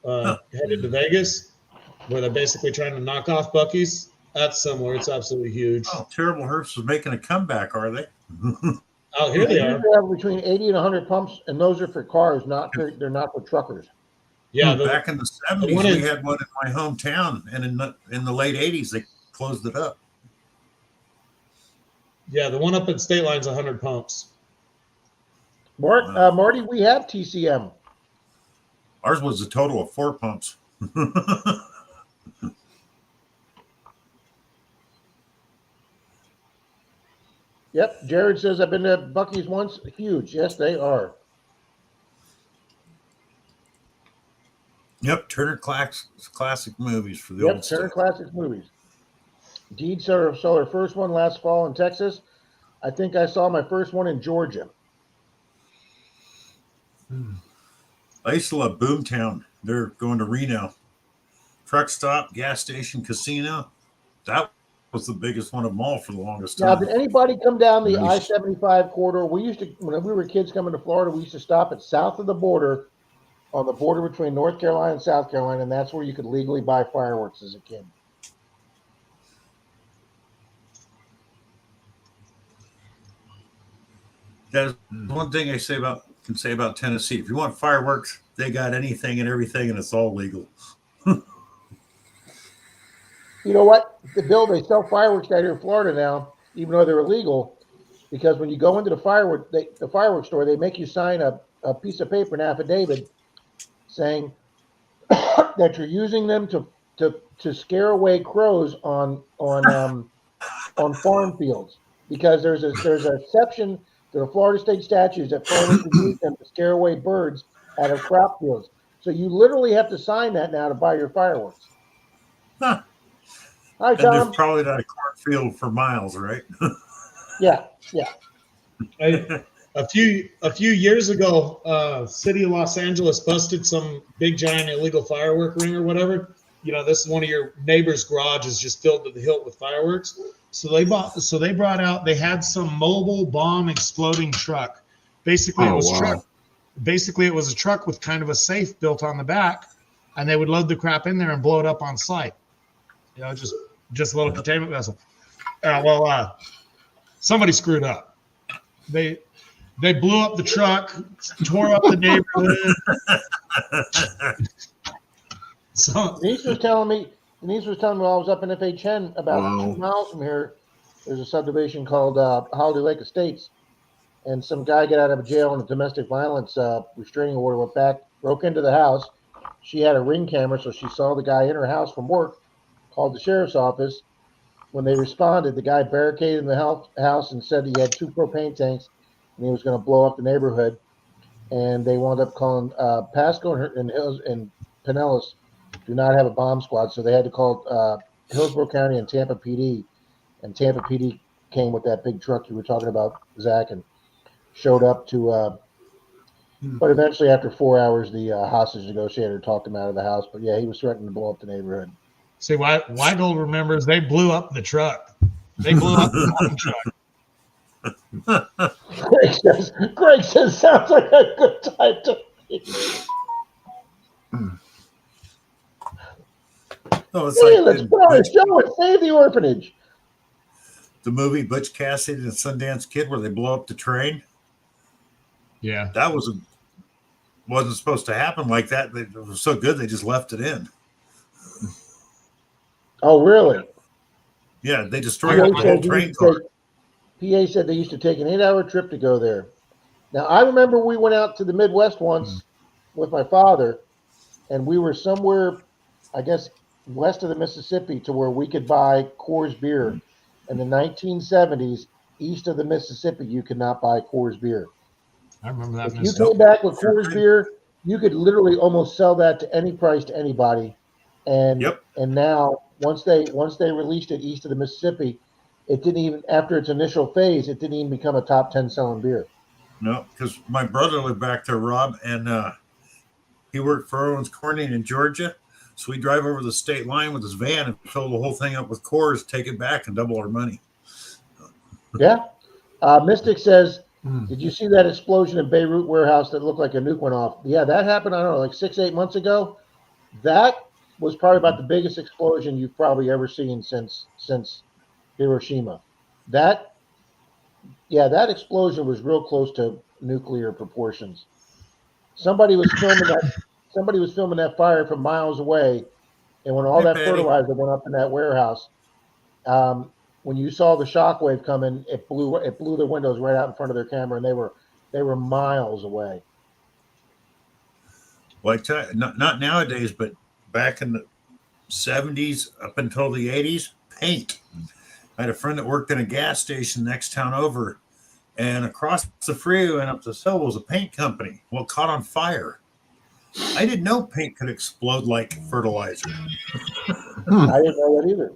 headed to Vegas, where they're basically trying to knock off Buc-ee's. That's somewhere. It's absolutely huge. Oh, Terrible Herbs is making a comeback, are they? Oh, here they are. They have between 80 and 100 pumps, and those are for cars, they're not for truckers. Yeah, Back in the 70s, one we in- had one in my hometown, and in the late 80s, they closed it up. the one up at State Line's 100 pumps. Marty, we have TCM. Ours was a total of 4 pumps. Yep, Jared says, I've been to Buc-ee's once. Huge. Yes, they are. Yep, Turner classic movies for the Yep, old Turner stuff. Classics movies. Deed saw her first one last fall in Texas. I think I saw my first one in Georgia. I used to love Boomtown. They're going to Reno. Truck stop, gas station, casino. That was the biggest one of them all for the longest Now, time. did anybody come down the Nice. I-75 corridor? We used to, when we were kids coming to Florida, we used to stop at south of the border, on the border between North Carolina and South Carolina, and that's where you could legally buy fireworks as a kid. That's one thing I can say about Tennessee. If you want fireworks, they got anything and everything, and it's all legal. You know what? They sell fireworks down here in Florida now, even though they're illegal. because when you go into the fireworks store, they make you sign a piece of paper, an affidavit, saying that you're using them to scare away crows on farm fields, because there's a exception to the Florida state statutes that farmers can use them to scare away birds out of crop fields. So you literally have to sign that now to buy your fireworks. Huh. Hi, And Tom. there's probably not a cornfield for miles, right? Yeah. A few years ago, city of Los Angeles busted some big giant illegal firework ring or whatever. You know, this is one of your neighbor's garages just filled to the hilt with fireworks. So they brought out, they had some mobile bomb exploding truck. Basically, it was a truck. Basically, it was a truck with kind of a safe built on the back, and they would load the crap in there and blow it up on site. You know, just a little containment vessel. Somebody screwed up. They blew up the truck, tore up the neighborhood. So Denise was telling me while I was up in FHN about Wow. 2 miles from here, there's a subdivision called Holiday Lake Estates, and some guy got out of jail on a domestic violence restraining order, went back, broke into the house. She had a Ring camera, so she saw the guy in her house from work, called the sheriff's office. When they responded, the guy barricaded in the house and said he had 2 propane tanks and he was going to blow up the neighborhood. And they wound up calling Pasco and Pinellas do not have a bomb squad, so they had to call Hillsborough County and Tampa PD. And Tampa PD came with that big truck you were talking about, Zach, and showed up to. But eventually, after 4 hours, the hostage negotiator talked him out of the house. But yeah, he was threatening to blow up the neighborhood. see, Weigel remembers they blew up the truck. They blew up the bomb truck. Greg says sounds like a good time to me. Oh, it's Hey, like let's put on a show and save the orphanage. the movie Butch Cassidy and the Sundance Kid, where they blow up the train. Yeah. That wasn't supposed to happen like that. It was so good they just left it in. Oh, really? Yeah, they destroyed the whole train car. PA said they used to take an 8-hour trip to go there. Now, I remember we went out to the Midwest once with my father, and we were somewhere, I guess, west of the Mississippi to where we could buy Coors beer. In the 1970s, east of the Mississippi, you could not buy Coors beer. I remember that. If you came back with Coors beer, you could literally almost sell that to any price to anybody. And Yep. and now once they released it east of the Mississippi, it didn't even, after its initial phase, it didn't even become a top 10 selling beer. No, because my brother lived back there, Rob, and he worked for Owens Corning in Georgia. So we drive over the state line with his van and fill the whole thing up with Coors, take it back, and double our money. Yeah. Mystic says, did you see that explosion in Beirut warehouse that looked like a nuke went off? Yeah, that happened, I don't know, like 6-8 months ago. That was probably about the biggest explosion you've probably ever seen since Hiroshima. That explosion was real close to nuclear proportions. Somebody was filming that fire from miles away, and when all that fertilizer went up in that warehouse, when you saw the shockwave coming, it blew their windows right out in front of their camera, and they were miles away. Well, I tell you, not nowadays, but back in the 70s up until the 80s, paint. I had a friend that worked in a gas station next town over, and across the freeway and up the hill was a paint company. Well, it caught on fire. I didn't know paint could explode like fertilizer. I didn't know that either.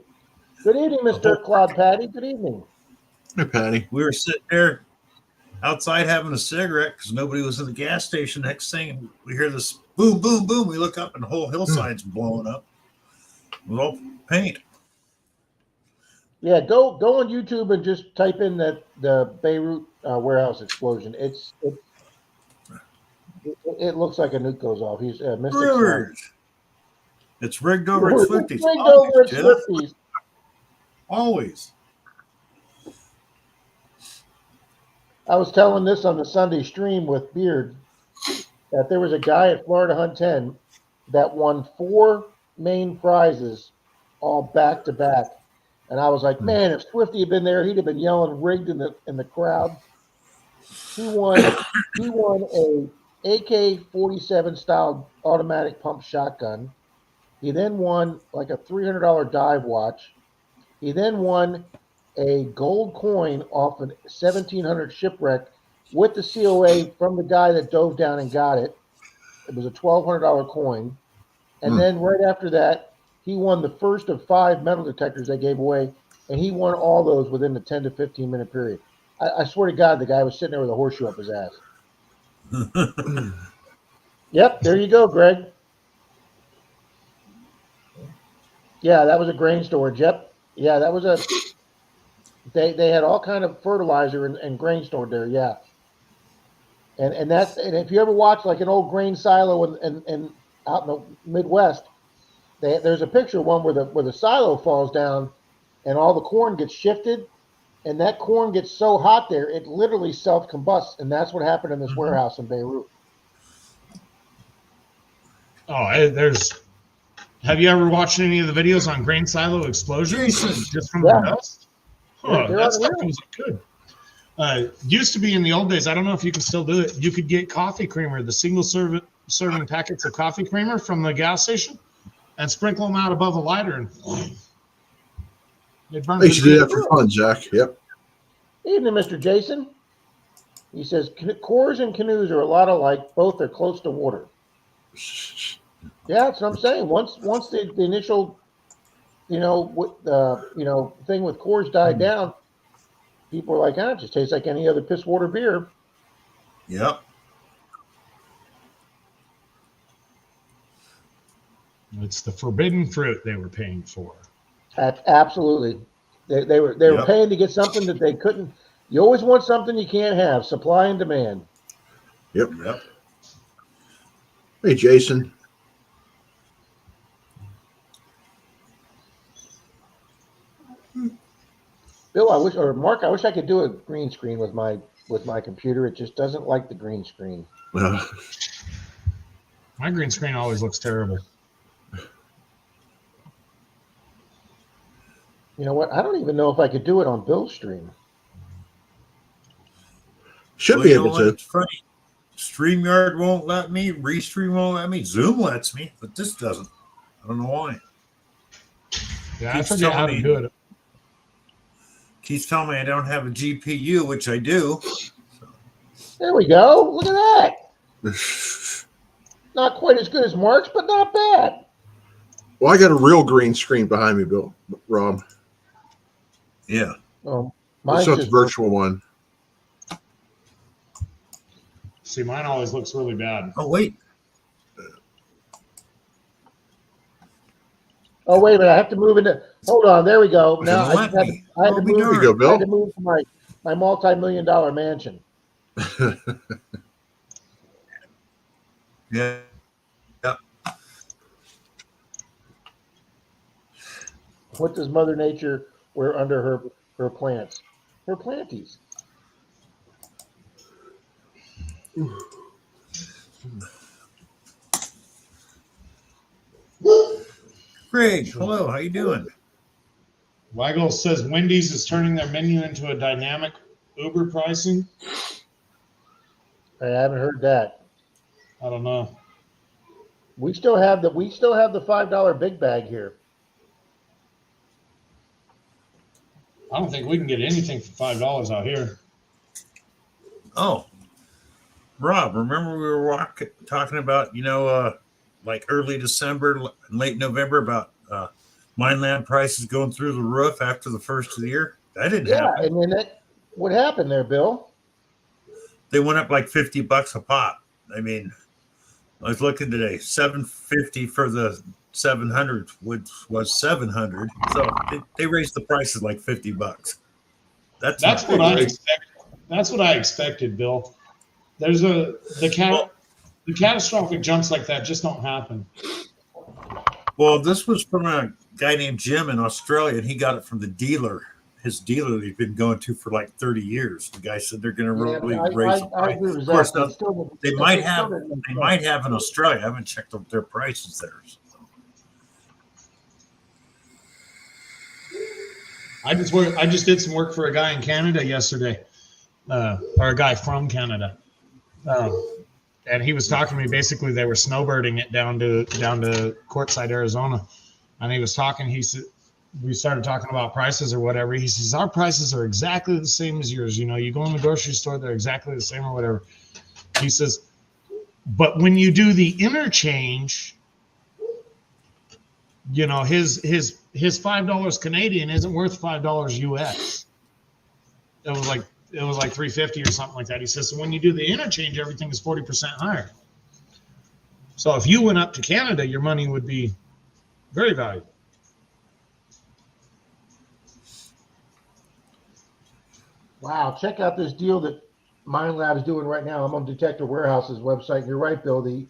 Good evening, Mr. Claude Patty. Good evening. Hey, Patty. We were sitting there outside having a cigarette because nobody was in the gas station. Next thing we hear this boom, boom, boom. We look up and the whole hillside's blowing up. It was all paint. Yeah, go on YouTube and just type in the Beirut warehouse explosion. It looks like a nuke goes off. He's Mystic. Brewers. It's rigged over at Swifties. Rigged over at Jeff. Swifties. Always. I was telling this on the Sunday stream with Beard that there was a guy at Florida Hunt 10 that won 4 main prizes all back to back. And I was like, man, if Swifty had been there, he'd have been yelling rigged in the crowd. He won a AK-47 style automatic pump shotgun. He then won like a $300 dive watch. He then won a gold coin off an 1700 shipwreck with the COA from the guy that dove down and got it. It was a $1,200 coin. And then right after that, he won the first of 5 metal detectors they gave away, and he won all those within the 10 to 15 minute period. I swear to God, the guy was sitting there with a horseshoe up his ass. Yep, there you go, Greg. Yeah, that was a grain storage. Yep. Yeah, that was a. They had all kind of fertilizer and grain stored there. Yeah. And if you ever watch like an old grain silo and out in the Midwest, there's a picture of one where the silo falls down, and all the corn gets shifted, and that corn gets so hot there it literally self-combusts, and that's what happened in this warehouse in Beirut. Oh, have you ever watched any of the videos on grain silo explosions just from the dust? They're That stuff unreal. was good. Used to be in the old days. I don't know if you can still do it. You could get coffee creamer, the single serving packets of coffee creamer from the gas station, and sprinkle them out above a lighter, and it burns. They should do that for fun, Jack. Yep. Evening, Mr. Jason. He says cores and canoes are a lot alike. Both are close to water. Yeah, that's what I'm saying. Once the initial, thing with cores died down, people were like, it just tastes like any other piss water beer. Yep. It's the forbidden fruit they were paying for. Absolutely. They were paying to get something that they couldn't. You always want something you can't have. Supply and demand. Yep. Yep. Hey, Jason. Bill, Mark, I wish I could do a green screen with my computer. It just doesn't like the green screen. My green screen always looks terrible. You know what? I don't even know if I could do it on Bill's stream. Should be able to. It's funny. StreamYard won't let me. Restream won't let me. Zoom lets me, but this doesn't. I don't know why. Yeah, I Keeps forget how telling to me- do it. Keeps telling me I don't have a GPU, which I do. There we go. Look at that. Not quite as good as Mark's, but not bad. Well, I got a real green screen behind me, Bill. Rob. Yeah. Mine's It's not the just virtual one. See, mine always looks really bad. Oh wait. Oh, wait a minute. I have to move into. Hold on. There we go. Now Doesn't I let had me. to, I had to I'll be move. There you go, I Bill. had to move to my multi-million-dollar mansion. Yeah. Yep. What does Mother Nature wear under her plants? Her planties. Greg, hello. How you doing? Weigel says Wendy's is turning their menu into a dynamic Uber pricing. I haven't heard that. I don't know. We still have the $5 big bag here. I don't think we can get anything for $5 out here. Oh, Rob, remember we were talking about, like early December, late November about mineland prices going through the roof after the first of the year? That didn't happen. And then what happened there, Bill? They went up like $50 a pop. I mean, I was looking today, $750 for the 700, which was $700. So they raised the prices like $50. That's what I expected. That's what I expected, Bill. There's the catastrophic jumps like that just don't happen. Well, this was from a guy named Jim in Australia, and he got it from the dealer. His dealer he'd been going to for like 30 years. The guy said they're going to really raise the I price. agree with Of course, that. they might have in Australia. I haven't checked their prices there. I just did some work for a guy in Canada yesterday, or a guy from Canada, and he was talking to me. Basically, they were snowbirding it down to Quartzsite, Arizona, and he was talking. He said we started talking about prices or whatever. He says our prices are exactly the same as yours. You know, you go in the grocery store, they're exactly the same or whatever. He says, but when you do the interchange, you know, his $5 Canadian isn't worth $5 US. It was like $3.50 or something like that. He says, so when you do the interchange, everything is 40% higher. So if you went up to Canada, your money would be very valuable. Wow, check out this deal that MineLab is doing right now. I'm on Detector Warehouse's website. You're right, Bill. The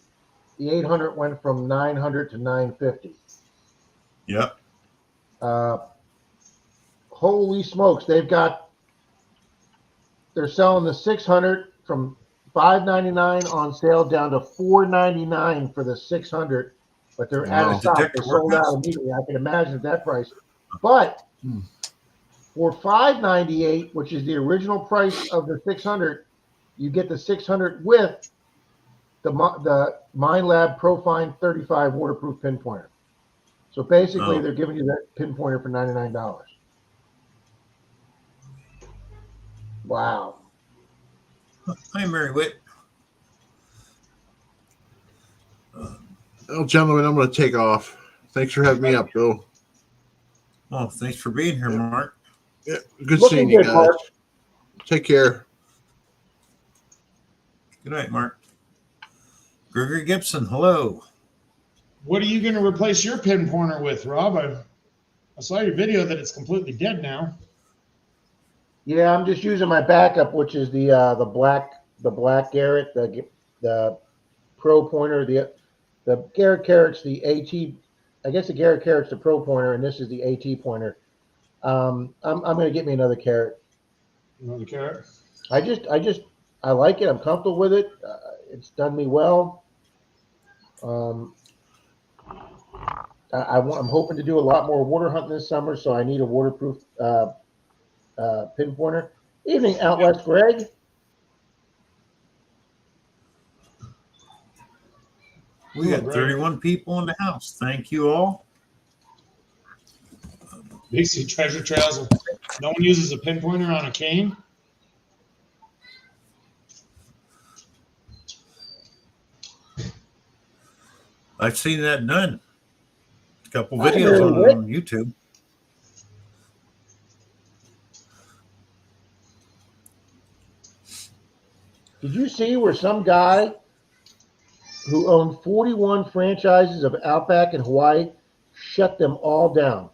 800 went from 900 to 950. Yep. Holy smokes! They're selling the 600 from $5.99 on sale down to $4.99 for the 600, but they're out of stock. Detector They sold Warehouse? out immediately. I can imagine at that price, but for $5.98, which is the original price of the 600, you get the 600 with the MineLab Profine 35 waterproof pinpointer. So basically, they're giving you that pinpointer for $99. Wow. Hi, Mary Witt. Well, gentlemen, I'm going to take off. Thanks for having me up, Bill. Oh, thanks for being here, Mark. Yeah, good Looking seeing you good, guys. Mark. Take care. Good night, Mark. Gregory Gibson, hello. What are you going to replace your pinpointer with, Rob? I saw your video that it's completely dead now. Yeah, I'm just using my backup, which is the black Garrett, the Pro pointer. The Garrett Carrot's the AT. I guess the Garrett Carrot's the Pro pointer, and this is the AT pointer. I'm going to get me another Carrot. Another carrot? I like it. I'm comfortable with it. It's done me well. I'm hoping to do a lot more water hunting this summer, so I need a waterproof pinpointer. Evening, Out West Greg. We got 31 people in the house. Thank you all. BC Treasure Trails. No one uses a pinpointer on a cane. I've seen that done. A couple Hi, videos Mary Witt. on YouTube. Did you see where some guy who owned 41 franchises of Outback in Hawaii shut them all down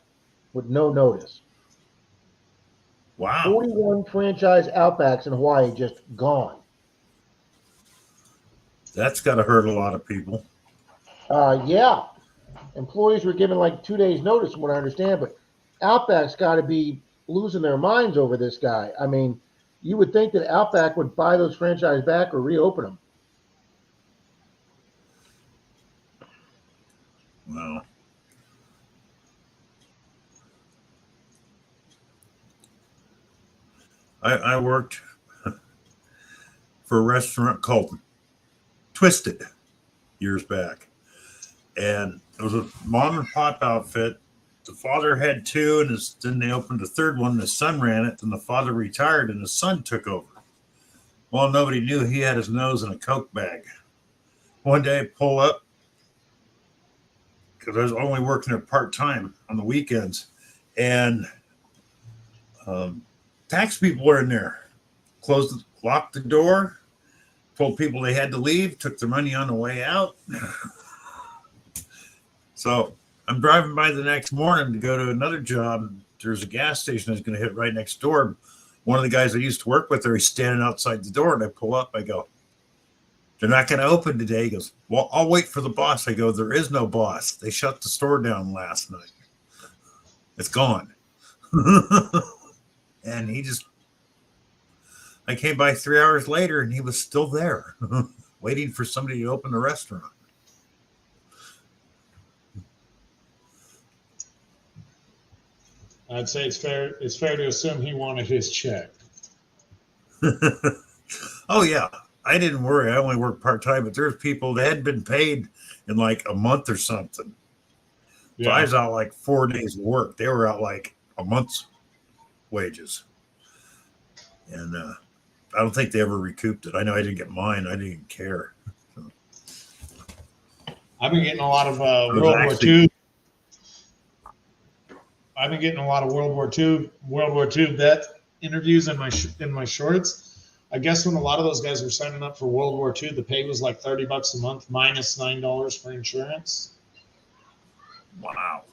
with no notice? Wow. 41 franchise Outbacks in Hawaii just gone. That's got to hurt a lot of people. Yeah. Employees were given like 2 days notice from what I understand, but Outback's got to be losing their minds over this guy. I mean, you would think that Outback would buy those franchise back or reopen them. Wow. I worked for a restaurant called Twisted years back. And it was a mom and pop outfit. The father had two, and then they opened a third one. The son ran it. Then the father retired, and the son took over. Well, nobody knew he had his nose in a Coke bag. One day I pull up, because I was only working there part-time on the weekends, and tax people were in there. Locked the door, told people they had to leave, took their money on the way out. So I'm driving by the next morning to go to another job. There's a gas station I was going to hit right next door. One of the guys I used to work with there, he's standing outside the door, and I pull up. I go, they're not going to open today. He goes, well, I'll wait for the boss. I go, there is no boss. They shut the store down last night. It's gone. And I came by 3 hours later, and he was still there waiting for somebody to open the restaurant. I'd say it's fair. It's fair to assume he wanted his check. Oh yeah, I didn't worry. I only worked part time, but there's people that had been paid in like a month or something. So I Yeah. was out like 4 days of work. They were out like a month's wages, and I don't think they ever recouped it. I know I didn't get mine. I didn't care. I've been getting a lot of was World actually- War II. I've been getting a lot of World War II vet interviews in my shorts. I guess when a lot of those guys were signing up for World War II, the pay was like $30 a month minus $9 for insurance. Wow.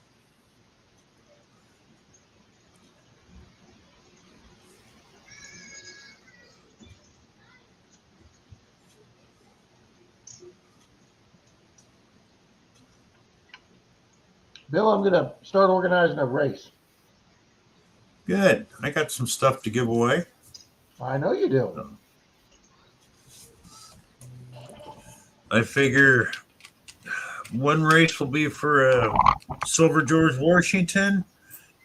Bill, I'm going to start organizing a race. Good. I got some stuff to give away. I know you do. I figure one race will be for Silver George Washington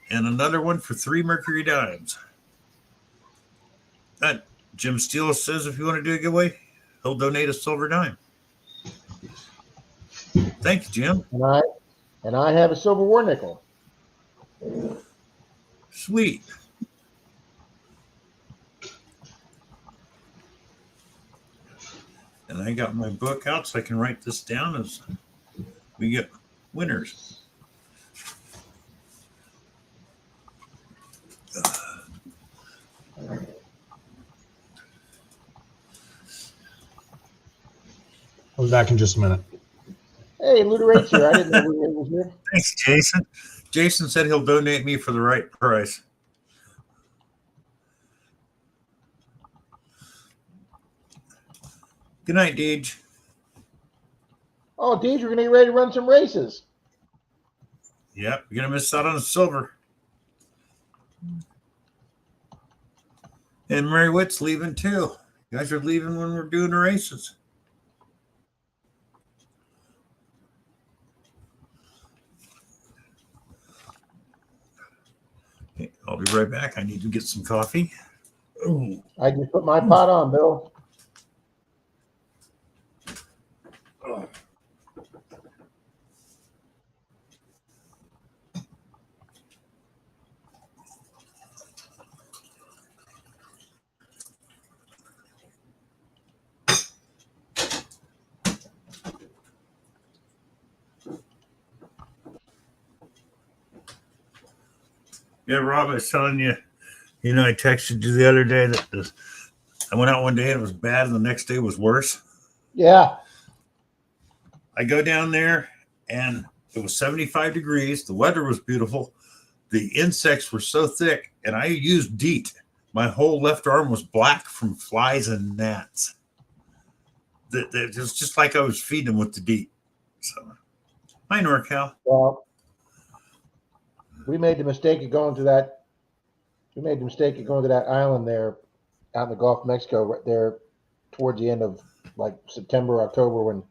and another one for 3 Mercury Dimes. Jim Steele says if you want to do a giveaway, he'll donate a silver dime. Thank you, Jim. And I have a silver war nickel. Sweet. And I got my book out so I can write this down as we get winners. I'll be back in just a minute. Hey, Luderate's here. I didn't know Luderate was here. Thanks, Jason. Jason said he'll donate me for the right price. Good night, Deej. Oh, Deej, we're going to get ready to run some races. Yep, you're gonna miss out on the silver. And Mary Witt's leaving too. You guys are leaving when we're doing the races. Okay, I'll be right back. I need to get some coffee. Ooh. I just put my pot on, Bill. Yeah, Rob, I was telling you, I texted you the other day that I went out one day and it was bad, and the next day was worse. Yeah. I go down there and it was 75 degrees. The weather was beautiful. The insects were so thick, and I used DEET. My whole left arm was black from flies and gnats. It was just like I was feeding them with the DEET. So, hi, NorCal. Well, we made the mistake of going to that. We made the mistake of going to that island there out in the Gulf of Mexico, right there towards the end of like September, October, when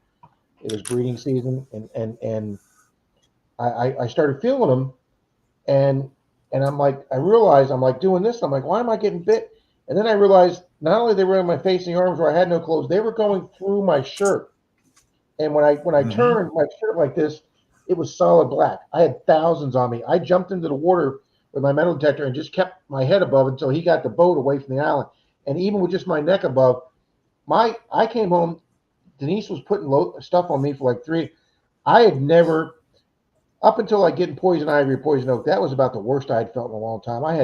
it was breeding season, and I started feeling them, and I'm like, I realized I'm like doing this. I'm like, why am I getting bit? And then I realized not only they were in my face and the arms where I had no clothes, they were going through my shirt. And when I turned my shirt like this, it was solid black. I had thousands on me. I jumped into the water with my metal detector and just kept my head above until he got the boat away from the island. And even with just my neck above, I came home. Denise was putting stuff on me for like 3. I had never, up until like getting poison ivy or poison oak, that was about the worst I had felt in a long time. I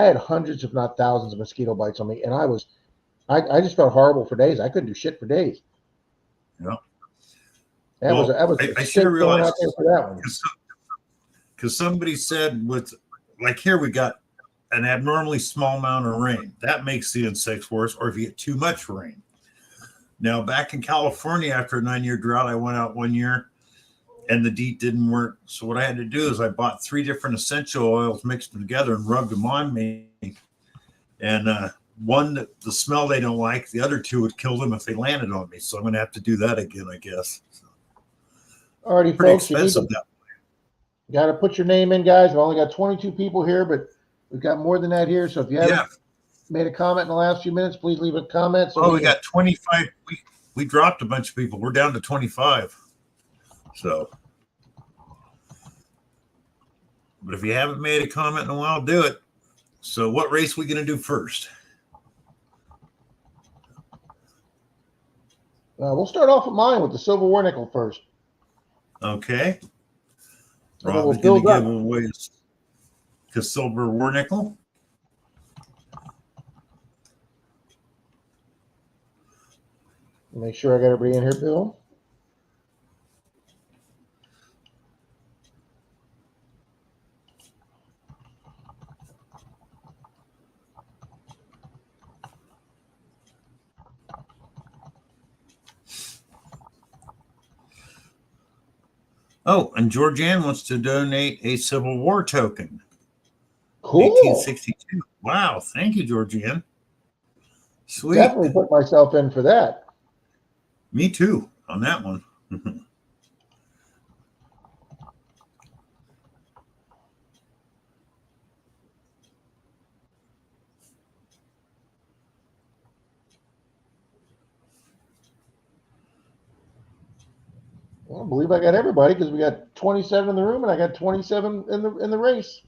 had hundreds, if not thousands, of mosquito bites on me, and I just felt horrible for days. I couldn't do shit for days. Yeah. That was I should have realized out there for that one. Because somebody said like here we got an abnormally small amount of rain. That makes the insects worse, or if you get too much rain. Now, back in California, after a 9-year drought, I went out one year and the DEET didn't work. So what I had to do is I bought 3 different essential oils, mixed them together and rubbed them on me. And one, the smell they don't like, the other 2 would kill them if they landed on me. So I'm going to have to do that again, I guess. So, Alrighty, pretty folks, expensive that Got to put your name in, guys. We've only got 22 people here, but we've got more than that here. So if you haven't Yeah. made a comment in the last few minutes, please leave a comment. So Oh, we got 25. We dropped a bunch of people. We're down to 25. So, but if you haven't made a comment in a while, do it. So, what race are we going to do first? we'll start off with mine with the Silver War Nickel first. Okay. And then Rob is we'll going build to give up. away his Silver War Nickel. Make sure I got everybody in here, Bill. Oh, and Georgianne wants to donate a Civil War token. Cool. 1862. Wow. Thank you, Georgianne. Sweet. Definitely put myself in for that. Me too on that one. Well, I believe I got everybody because we got 27 in the room and I got 27 in the race.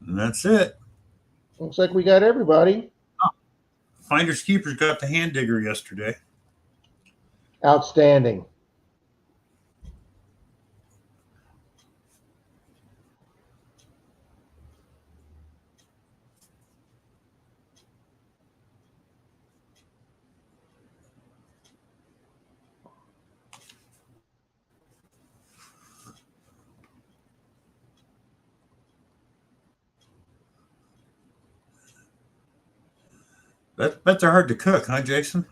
And that's it. Looks like we got everybody. Finders Keepers got the hand digger yesterday. Outstanding. Bet they're hard to cook, huh, Jason?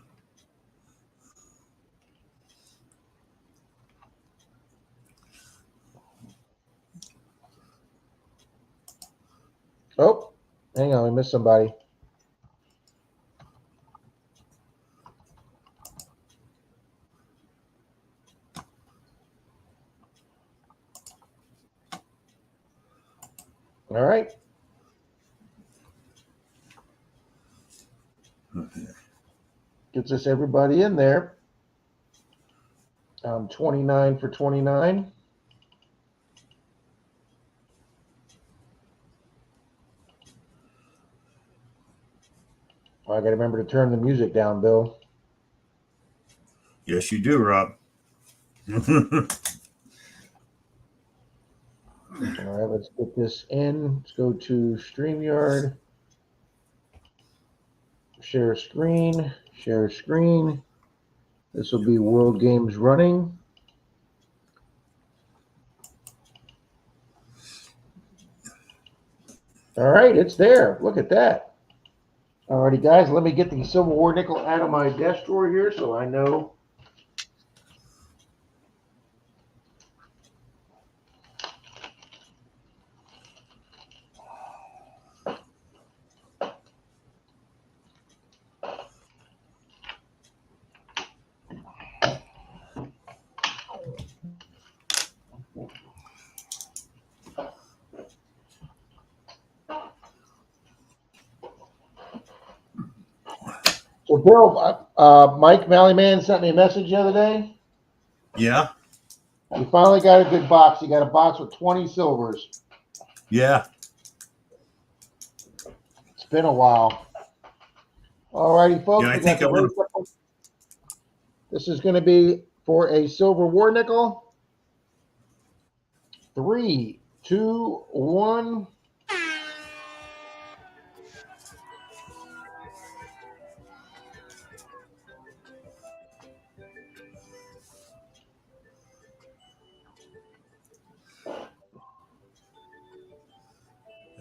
Oh, hang on, we missed somebody. All right. Okay. Gets us everybody in there. 29 for 29. Oh, I got to remember to turn the music down, Bill. Yes, you do, Rob. All right, let's get this in. Let's go to StreamYard. Share screen. Share screen. This will be World Games Running. All right, it's there. Look at that. All righty, guys, let me get the Civil War nickel out of my desk drawer here so I know. So, Bill, Mike Mallyman sent me a message the other day. Yeah, You finally got a good box. You got a box with 20 silvers. yeah. It's been a while. All righty, folks. Yeah, I we think got I the want race. This is going to be for a Silver War nickel. 3, 2, 1.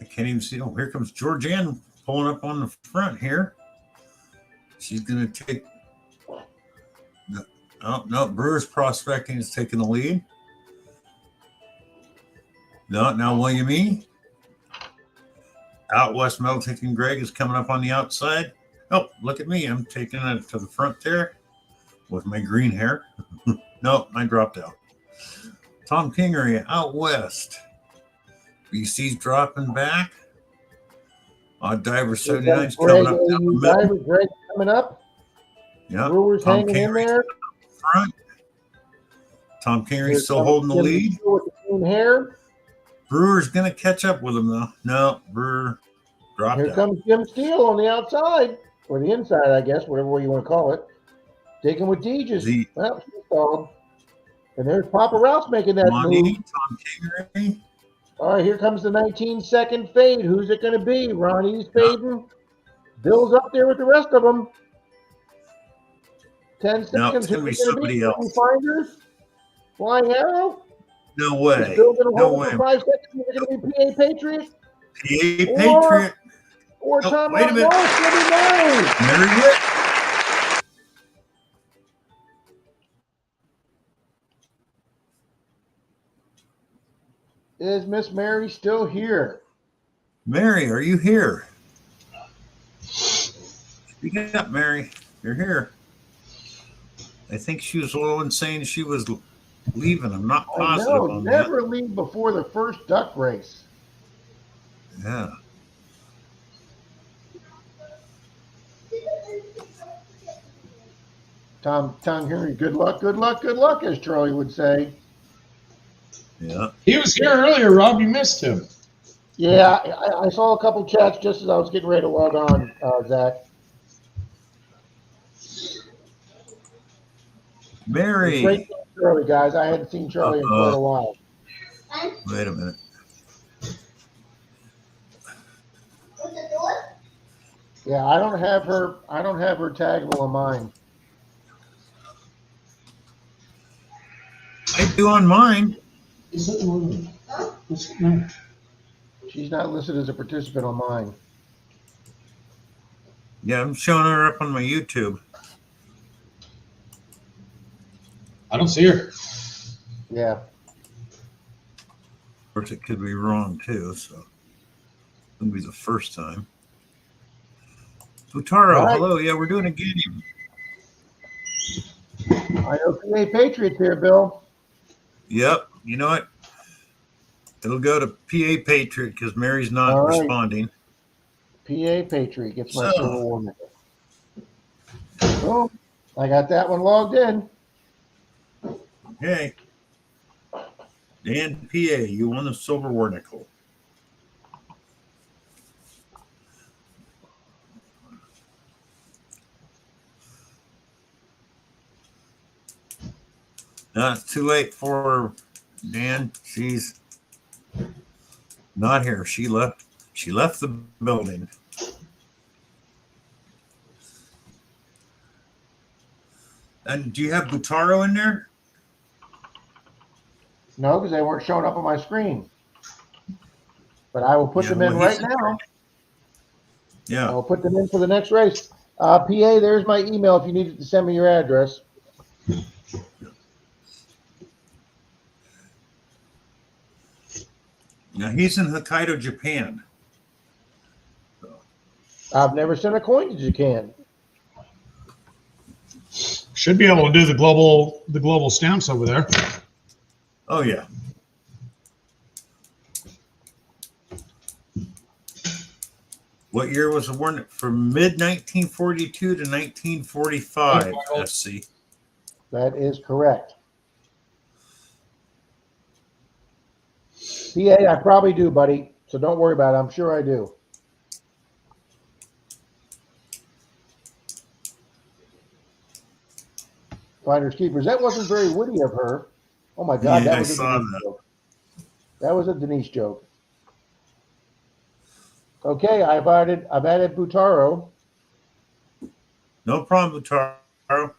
I can't even see. Oh, here comes Georgianne pulling up on the front here. She's going to take. Oh, no, Brewers Prospecting is taking the lead. No, now William E. Out West Middleton Greg is coming up on the outside. Oh, look at me. I'm taking it to the front there with my green hair. No, I dropped out. Tom Kingery out west. BC's dropping back. Odd Diver Here 79 comes is coming up down the AU middle. Diver. Greg coming up. Yeah. Brewers Tom hanging in Kingery's there. front. Tom Here Kingery's still comes holding the Jim lead. Steele with the clean hair. Brewer's going to catch up with him, though. No, Brewer dropped Here out. comes Jim Steele on the outside, or the inside, I guess, whatever way you want to call it. Taking with Deeges. The Well, she's stalled. And there's Papa Rouse making that Monty, move. Tom Kingery. All right, here comes the 19-second fade. Who's it going to be? Ronnie's fading. Bill's up there with the rest of them. 10 seconds. No, it's going to be Who's it gonna somebody Golden else. Finders? Flying Arrow? No Is way. Bill going to No hold way. it for 5 seconds? Is it going to be PA Patriot? PA Patriot. Or Oh, Tom wait a minute. Ross? Nobody knows. Mary Witt. Is Miss Mary still here? Mary, are you here? Speak up, Mary. You're here. I think she was the one saying she was leaving. I'm not I positive know. on that. Never leave before the first duck race. Yeah. Tom Henry, good luck, good luck, good luck, as Charlie would say. Yeah. He was here earlier, Rob. You missed him. Yeah, I saw a couple chats just as I was getting ready to log on, Zach. Mary. Great seeing Charlie, guys. I hadn't seen Charlie in quite a while. Wait a minute. Yeah, I don't have her taggable on mine. I do on mine. She's not listed as a participant on mine. Yeah, I'm showing her up on my YouTube. I don't see her. Yeah. Of course, it could be wrong too, so it'll be the first time. Butaro, All right. hello. Yeah, we're doing a game. I know PA Patriots here, Bill. Yep. You know what? It'll go to PA Patriot because Mary's not All right. responding. PA Patriot gets my So- silver war medal. Boom. I got that one logged in. Hey. Dan PA, you won the silver war nickel. No, it's too late for Dan. She's not here. She left the building. And do you have Butaro in there? No, because they weren't showing up on my screen. But I will put Yeah, them in well, right he's- now. Yeah. I'll put them in for the next race. PA, there's my email if you needed to send me your address. Now he's in Hokkaido, Japan. I've never sent a coin to Japan. Should be able to do the global stamps over there. Oh yeah. What year was the warrant? From mid 1942 to 1945, SC. That is correct. PA, I probably do, buddy. So don't worry about it. I'm sure I do. Finders keepers. That wasn't very witty of her. Oh my God, Yeah, that I was a saw Denise that. joke. That was a Denise joke. Okay, I've added Butaro. No problem, Butaro.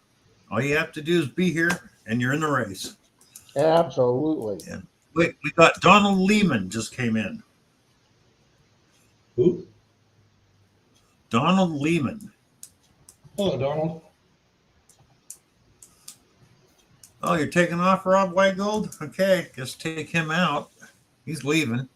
All you have to do is be here, and you're in the race. Absolutely. Wait, we got Donald Lehman just came in. Who? Donald Lehman. Hello, Donald. Oh, you're taking off Rob Weigold? Okay, guess take him out. He's leaving.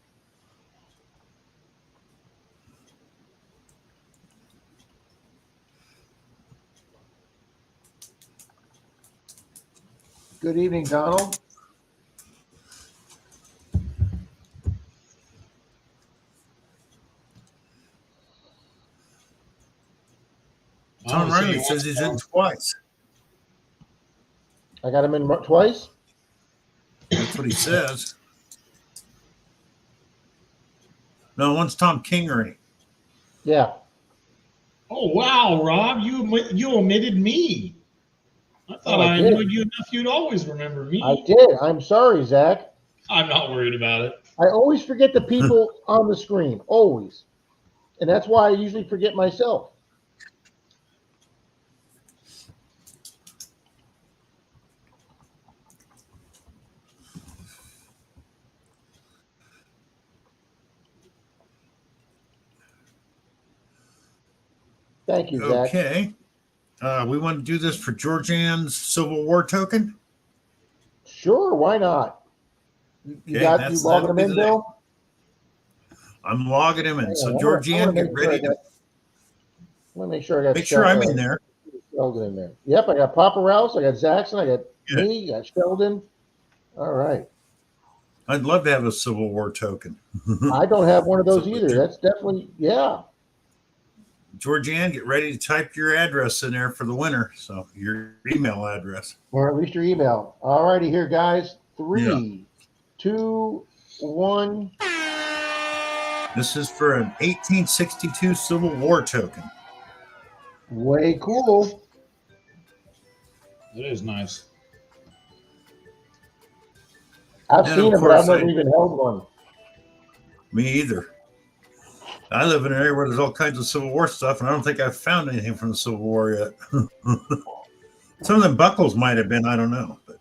Good evening, Donald. Tom Oh, so Riley you says he's in want- twice. I got him in twice. That's what he says. No, one's Tom Kingery. Yeah. Oh wow, Rob, you omitted me. I thought Oh, I I did. annoyed you enough you'd always remember me. I did. I'm sorry, Zach. I'm not worried about it. I always forget the people on the screen. Always. And that's why I usually forget myself. Thank you, Zach. Okay. We want to do this for Georgianne's Civil War token. Sure, why not? You Okay, got you that's- logging that'll them be in, the Bill? I'm logging him in. Hang So on, I wanna Georgianne, make get sure I ready to got- Let me make sure I got make sure I'm in Sheldon- there. Sheldon in there. Yep, I got Papa Rouse, I got Zaxxon, I got Yeah. me, I got Sheldon. All right. I'd love to have a Civil War token. I don't have one of those So, either. That's definitely, yeah. Georgianne, get ready to type your address in there for the winner. So your email address. Or at least your email. All righty here, guys. 3, 2, 1. This is for an 1862 Civil War token. Way cool. It is nice. I've And seen of them, but I've course never I- even held one. Me either. I live in an area where there's all kinds of Civil War stuff, and I don't think I've found anything from the Civil War yet. Some of them buckles might have been, I don't know. But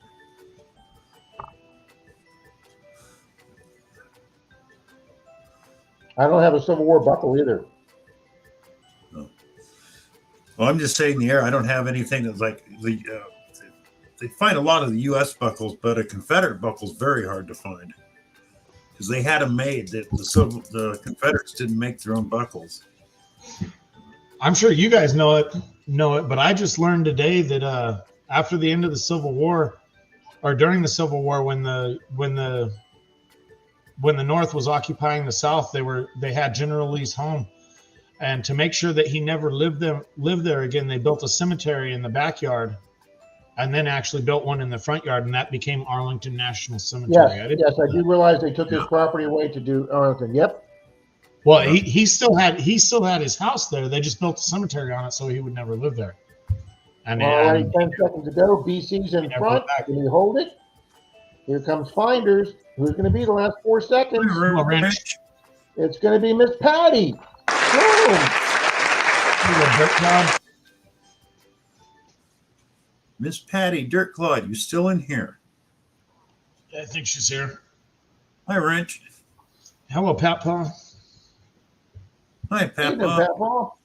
I don't have a Civil War buckle either. well, I'm just saying the air. I don't have anything that's like the. They find a lot of the U.S. buckles, but a Confederate buckle is very hard to find because they had them made. The Confederates didn't make their own buckles. I'm sure you guys know it, but I just learned today that after the end of the Civil War, or during the Civil War, when the North was occupying the South, they had General Lee's home, and to make sure that he never lived there again, they built a cemetery in the backyard, and then actually built one in the front yard, and that became Arlington National Cemetery. Yes, yes, I do realize they took his property away to do Arlington. Yep. Well, he still had his house there. They just built a cemetery on it so he would never live there. And, All right, and 10 seconds to go. BC's in Never front. went back. Can you hold it? Here comes Finders. Who's going to be the last 4 seconds? Well, Rich, It's going to be Miss Patty. Boom. Miss Patty Dirt Clod, you still in here? I think she's here. Hi, Wrench. Hello, Pat Paw. Hi, Hey there, Papa. Pat Paul.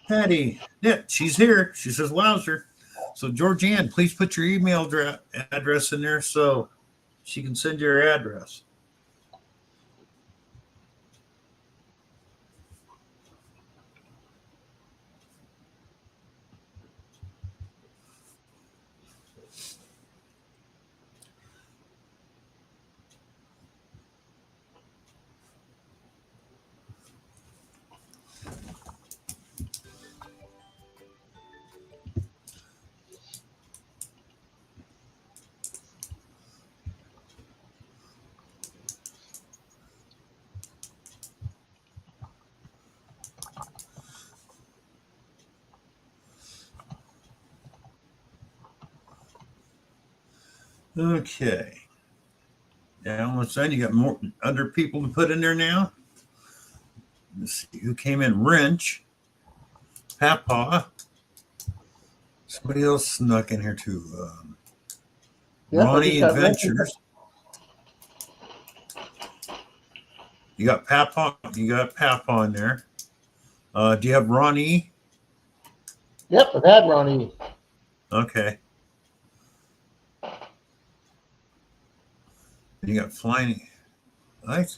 Patty. Yeah, she's here. She says Louser. So, Georgianne, please put your email address in there so she can send you her address. Okay. Now, almost done. You got more other people to put in there now. Let's see who came in. Wrench, Papa. Somebody else snuck in here too. Yep, I Ronnie just got Adventures. You got Papa. You got Papa in there. Do you have Ronnie? Yep, I've had Ronnie. Okay. You got Flying. Right.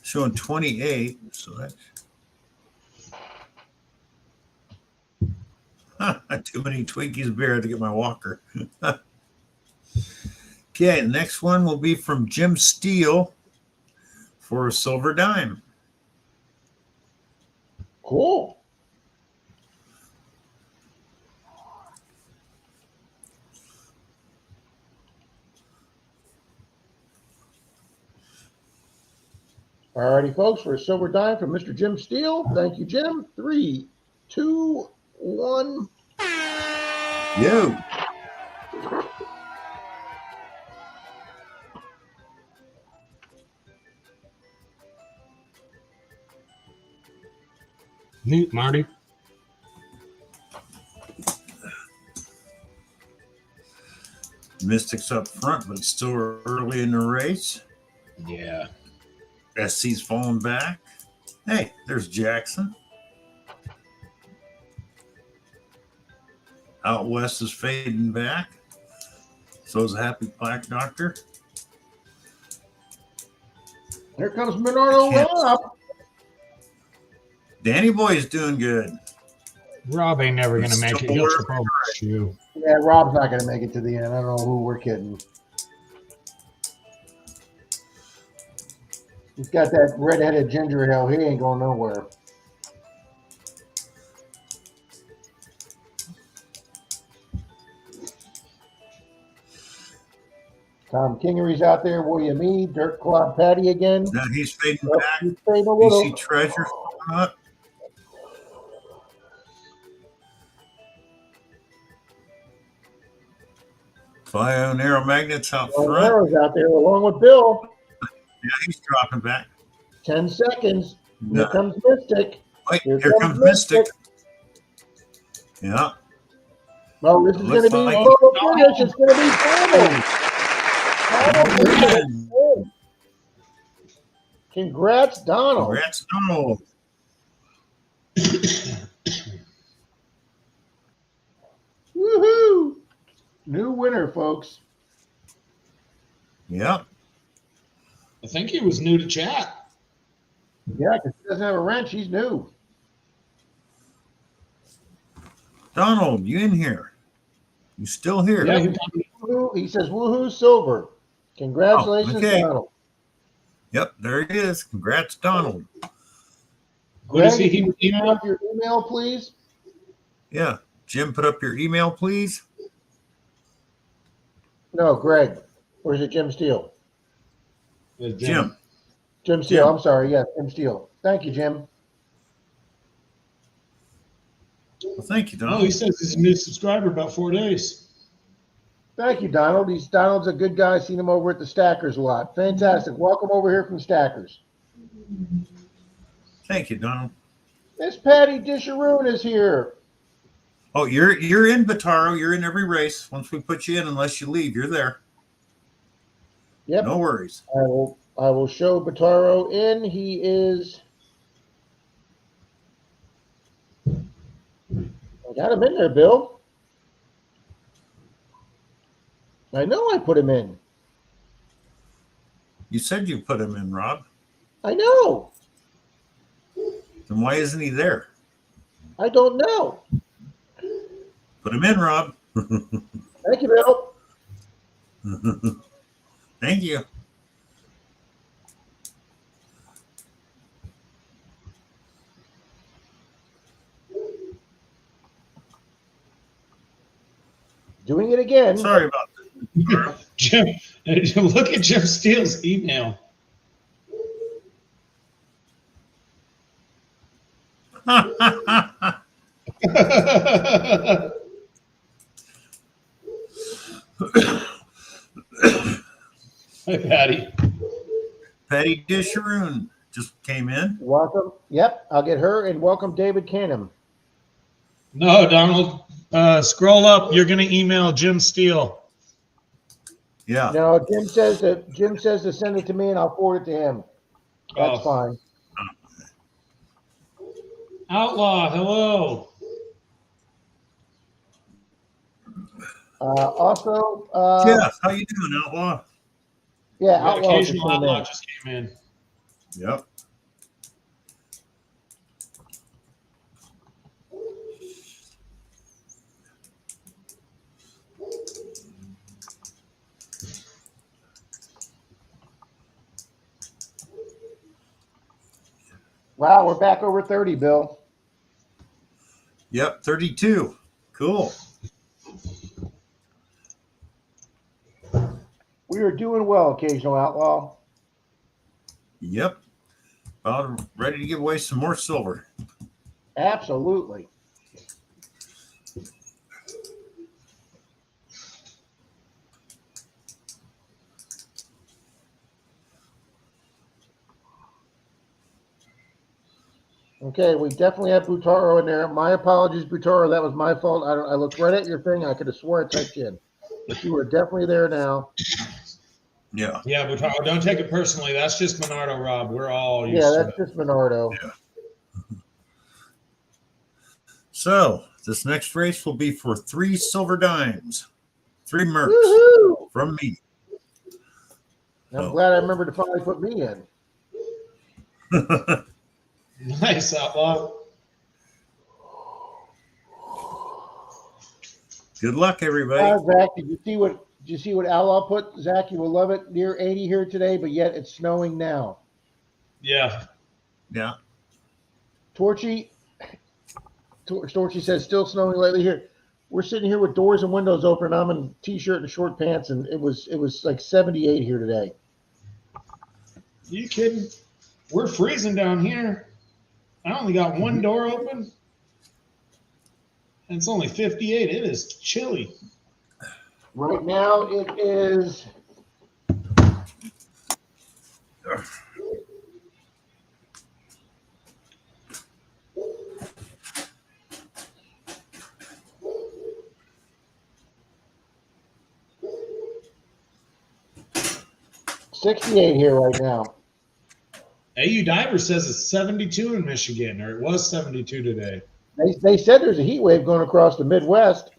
Showing 28. So that's too many Twinkies beer to get my walker. Okay, the next one will be from Jim Steele. for a silver dime. Cool. Alrighty, folks, for a silver dime from Mr. Jim Steele. Thank you, Jim. 3, 2, 1. Yo. Neat, Marty. Mystics up front, but it's still early in the race. Yeah. SC's falling back. Hey, there's Jackson. Out west is fading back. So is Happy Black Doctor. Here comes Bernardo I can't- Rob. Danny Boy is doing good. Rob ain't never going to make it. He'll Still trip over the shoe. Yeah, Rob's not going to make it to the end. I don't know who we're kidding. He's got that red-headed ginger ale. He ain't going nowhere. Tom Kingery's out there. William E. Dirt Clod Patty again. Now he's fading Yep, back. he's fading a You little. see Treasure coming up. Bio Narrow Magnets out front. Arrows out there along with Bill. Yeah, he's dropping back. 10 seconds. Here No. comes Mystic. Wait, Here here comes comes Mystic. Mystic. Yeah. Oh, this is going Looks to be like- a photo finish. It's going to be final. Congrats, Donald. Congrats, Donald. Woohoo! New winner, folks. Yep. I think he was new to chat. Yeah, because he doesn't have a wrench. He's new. Donald, you in here? You still here? Yeah, Woohoo. He says, woohoo, silver. Congratulations, Oh, okay. Donald. Yep, there he is. Congrats, Donald. What is Greg, he? can you put up your email, please? Yeah. Jim, put up your email, please. No, Greg. Or is it Jim Steele? Jim. Jim Steele. Jim. I'm sorry. Yes, Jim Steele. Thank you, Jim. Well, thank you, Oh, he Donald. says he's a new subscriber about 4 days. Thank you, Donald. Donald's a good guy. Seen him over at the Stackers a lot. Fantastic. Welcome over here from Stackers. Thank you, Donald. Miss Patty Disharoon is here. Oh, you're in Bataro. You're in every race. Once we put you in, unless you leave, you're there. Yep. No worries. I will show Bataro in. He is. I got him in there, Bill. I know I put him in. You said you put him in, Rob. I know. Then why isn't he there? I don't know. Put him in, Rob. Thank you, Bill. Thank you. Doing it again. Sorry about Jim, look at Jim Steele's email. that. Hi, Patty. Patty Disharoon just came in. Welcome. Yep, I'll get her and welcome David Canham. No, Donald. Scroll up. You're going to email Jim Steele. Yeah. No, Jim says to send it to me and I'll forward it to him. That's Oh. fine. Outlaw, hello. Also, Jeff, how you doing, Outlaw? yeah, Yeah, Outlaw just occasional came outlaw in. just came in. Yep. Wow, we're back over 30, Bill. Yep, 32. Cool. We are doing well, Occasional Outlaw. Yep. About ready to give away some more silver. Absolutely. Okay, we definitely have Butaro in there. My apologies, Butaro. That was my fault. I looked right at your thing. I could have swore I typed in. But you are definitely there now. Yeah. Yeah, but don't take it personally. That's just Monardo, Rob. We're all used Yeah, to that's it. just Menardo. Yeah. So this next race will be for 3 silver dimes, 3 mercs Woohoo! from me. I'm glad I remembered to finally put me in. Nice, Outlaw. Good luck, everybody. Zach, did you see what Outlaw put? Zach, you will love it. Near 80 here today, but yet it's snowing now. Yeah. Yeah. Torchy says still snowing lately here. We're sitting here with doors and windows open. I'm in t-shirt and short pants, and it was like 78 here today. You kidding? We're freezing down here. I only got one door open. And it's only 58. It is chilly. Right now it is. $68 here right now. AU Diver says it's 72 in Michigan, or it was 72 today. They said there's a heat wave going across the Midwest.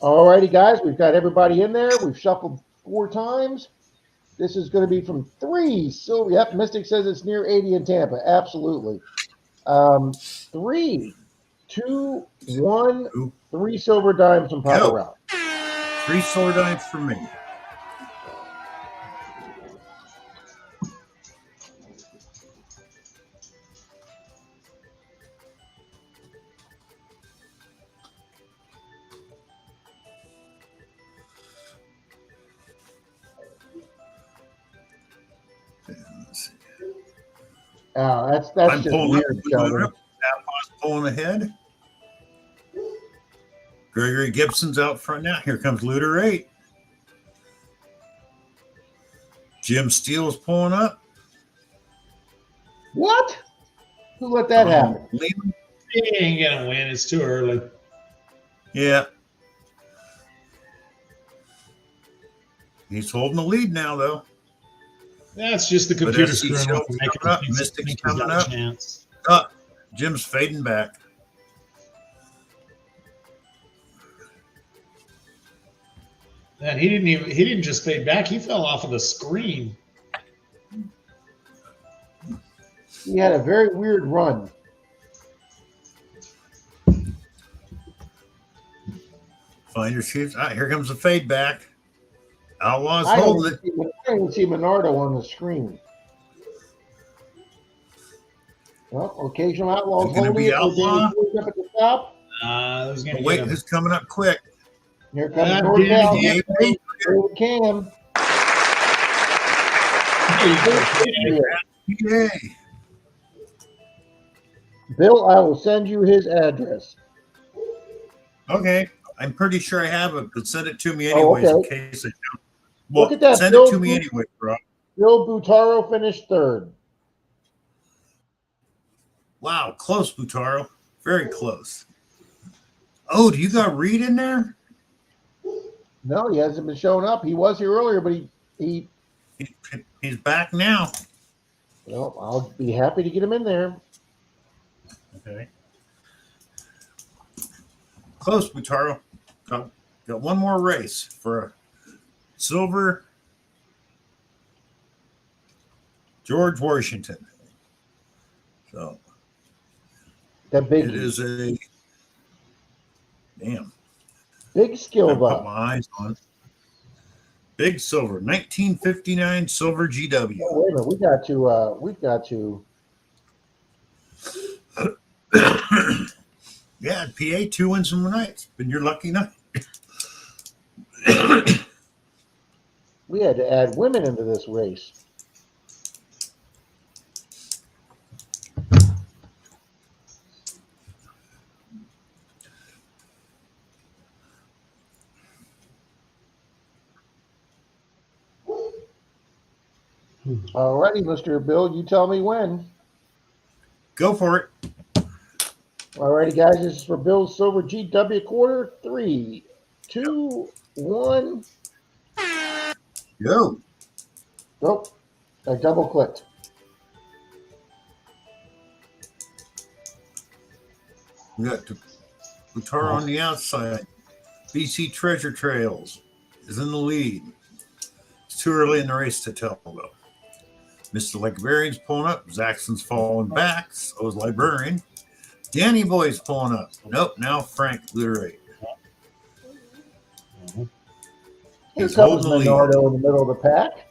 All righty, guys, we've got everybody in there. We've shuffled 4 times. This is going to be from 3 silver. Yep, Mystic says it's near 80 in Tampa. Absolutely. 3, 2, 1, 3 silver dimes from Papa Go. Ralph. 3 silver dimes from me. That's I'm just pulling weird, up. Sheldon. Outlaws pulling ahead. Gregory Gibson's out front now. Here comes Looter 8. Jim Steele's pulling up. What? Who let that happen? Lehman. He ain't going to win. It's too early. Yeah. He's holding the lead now, though. That's just the But computer SC screwing Shell's with him, making coming up, him think Mystic's he's got coming a up. chance. Jim's fading back. Man, he didn't just fade back. He fell off of the screen. He had a very weird run. Finder shoots. Here comes the fade back. Outlaws I holding it. didn't even see Menardo on the screen. Well, occasional outlaws Is it gonna holding be it. Outlaw? Up at the top. Who's going to Wait, get him? who's coming up quick? Here comes Ah, North damn Cal. it, Here Dave. we can. Yay. Bill, I will send you his address. Okay. I'm pretty sure I have it, but send it to me Oh, anyways okay. in case I don't. Well, Look at that, send Bill. it to me anyway, bro. Bill Butaro finished 3rd. Wow, close, Butaro. Very close. Oh, do you got Reed in there? No, he hasn't been showing up. He was here earlier, but He's back now. well, I'll be happy to get him in there. Okay. Close, Butaro. Got one more race for a silver George Washington. So That big, it is a damn. big skill I put buff. my eyes on. Big silver, 1959 silver GW. Oh, wait a minute, we've got to. Yeah, PA 2 wins from nights. Been your lucky night. We had to add women into this race. All righty, Mr. Bill, you tell me when. Go for it. All righty, guys, this is for Bill's Silver GW quarter. 3, 2, 1. Go. Nope, I double clicked. We got Butaro on the outside. BC Treasure Trails is in the lead. It's too early in the race to tell, though. Mr. Librarian's pulling up. Zaxton's falling back. So is Librarian. Danny Boy's pulling up. Nope, now Frank Luderate. Here He's comes holding the lead. Minardo in the middle of the pack.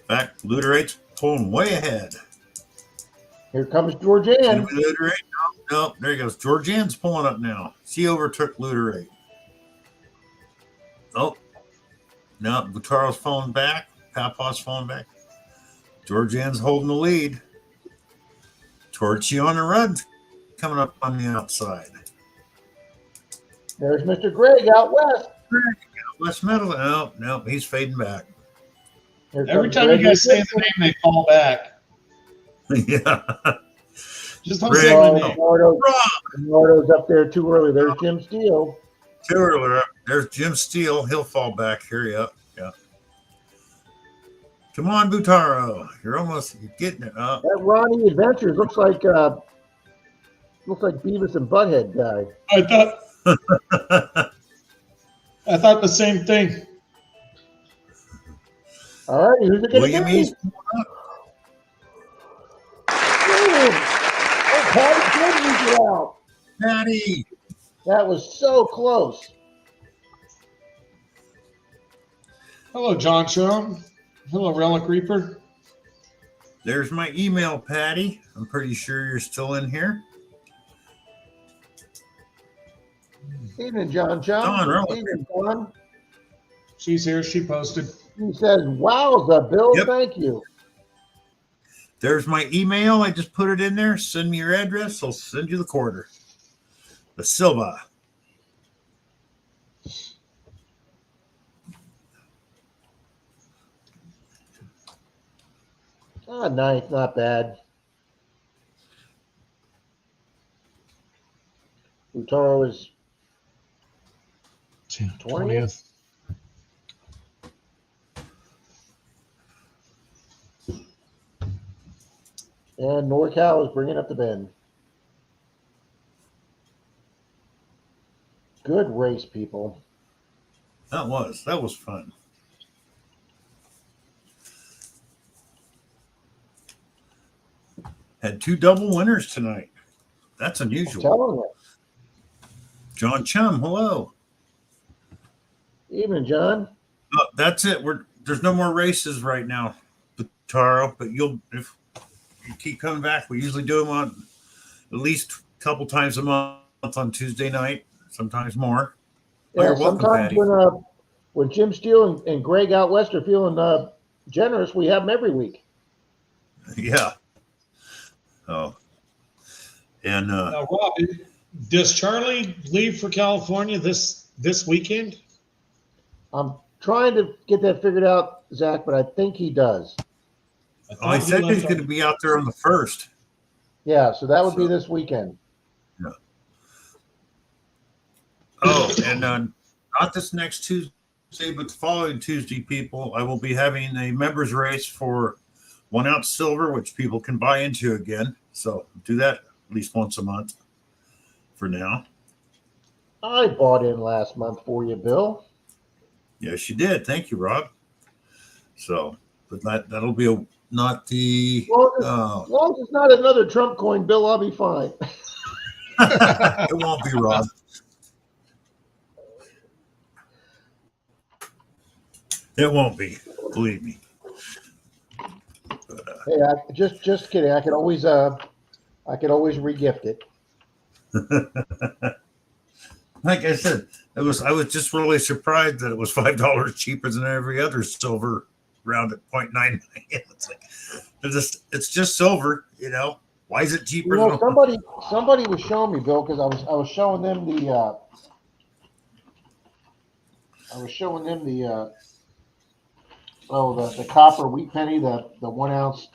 In fact, Luderate's pulling way ahead. Here comes Gonna Georgianne. be Luderate? No, there he goes. Georgianne's pulling up now. She overtook Luderate. Oh, no, Butaro's falling back. Papa's falling back. Georgianne's holding the lead. Torchy on the run, coming up on the outside. There's Mr. Greg out west. West Meadow, no, he's fading back. Here Every comes time you Greg guys say Gibson. the name, they fall back. Yeah. Just don't Greg. say Oh, my name. Minardo's up there too early. There's Jim Steele. Too early. There's Jim Steele. He'll fall back here. Yep. Yeah. Come on, Butaro. You're getting it up. That Ronnie Adventures looks like Beavis and Butthead guy. I thought the same thing. All right, who's it going to William be? East. Oh, Patty Goodwin's out. Patty. That was so close. Hello, John Schoen. Hello, Relic Reaper. There's my email, Patty. I'm pretty sure you're still in here. Evening, John Don, John. really? Evening, Don. She's here. She posted. He says, "Wowza, Bill, Yep. thank you." There's my email. I just put it in there. Send me your address. I'll send you the quarter. The Silva. Ninth, not bad. Butaro is 20th. and NorCal is bringing up the bend. Good race, people. That was fun. Had 2 double winners tonight. That's I'm unusual. telling you. John Chum, hello. Evening, John. That's it. There's no more races right now, Taro. But if you keep coming back, we usually do them on at least a couple times a month on Tuesday night, sometimes more. Oh, Yeah, you're welcome, sometimes Patty. when Jim Steele and Greg out west are feeling generous, we have them every week. Yeah. Oh. And Now, Rob, does Charlie leave for California this weekend? I'm trying to get that figured out, Zach, but I think he does. I said he's going to be out there on the 1st. Yeah, so that would be this weekend. Oh, and not this next Tuesday, but the following Tuesday, people, I will be having a members race for 1 ounce silver, which people can buy into again. So do that at least once a month for now. I bought in last month for you, Bill. Yes, you did. Thank you, Rob. So, but that'll be not the. Well, as long as it's not another Trump coin, Bill, I'll be fine. It won't be, Rob. It won't be, believe me. Hey, just kidding. I could always regift it. Like I said, I was just really surprised that it was $5 cheaper than every other silver round at 0.99. It's just silver, you know. Why is it cheaper? You know, somebody was showing me, Bill, because I was showing them the the copper wheat penny, the 1 ounce.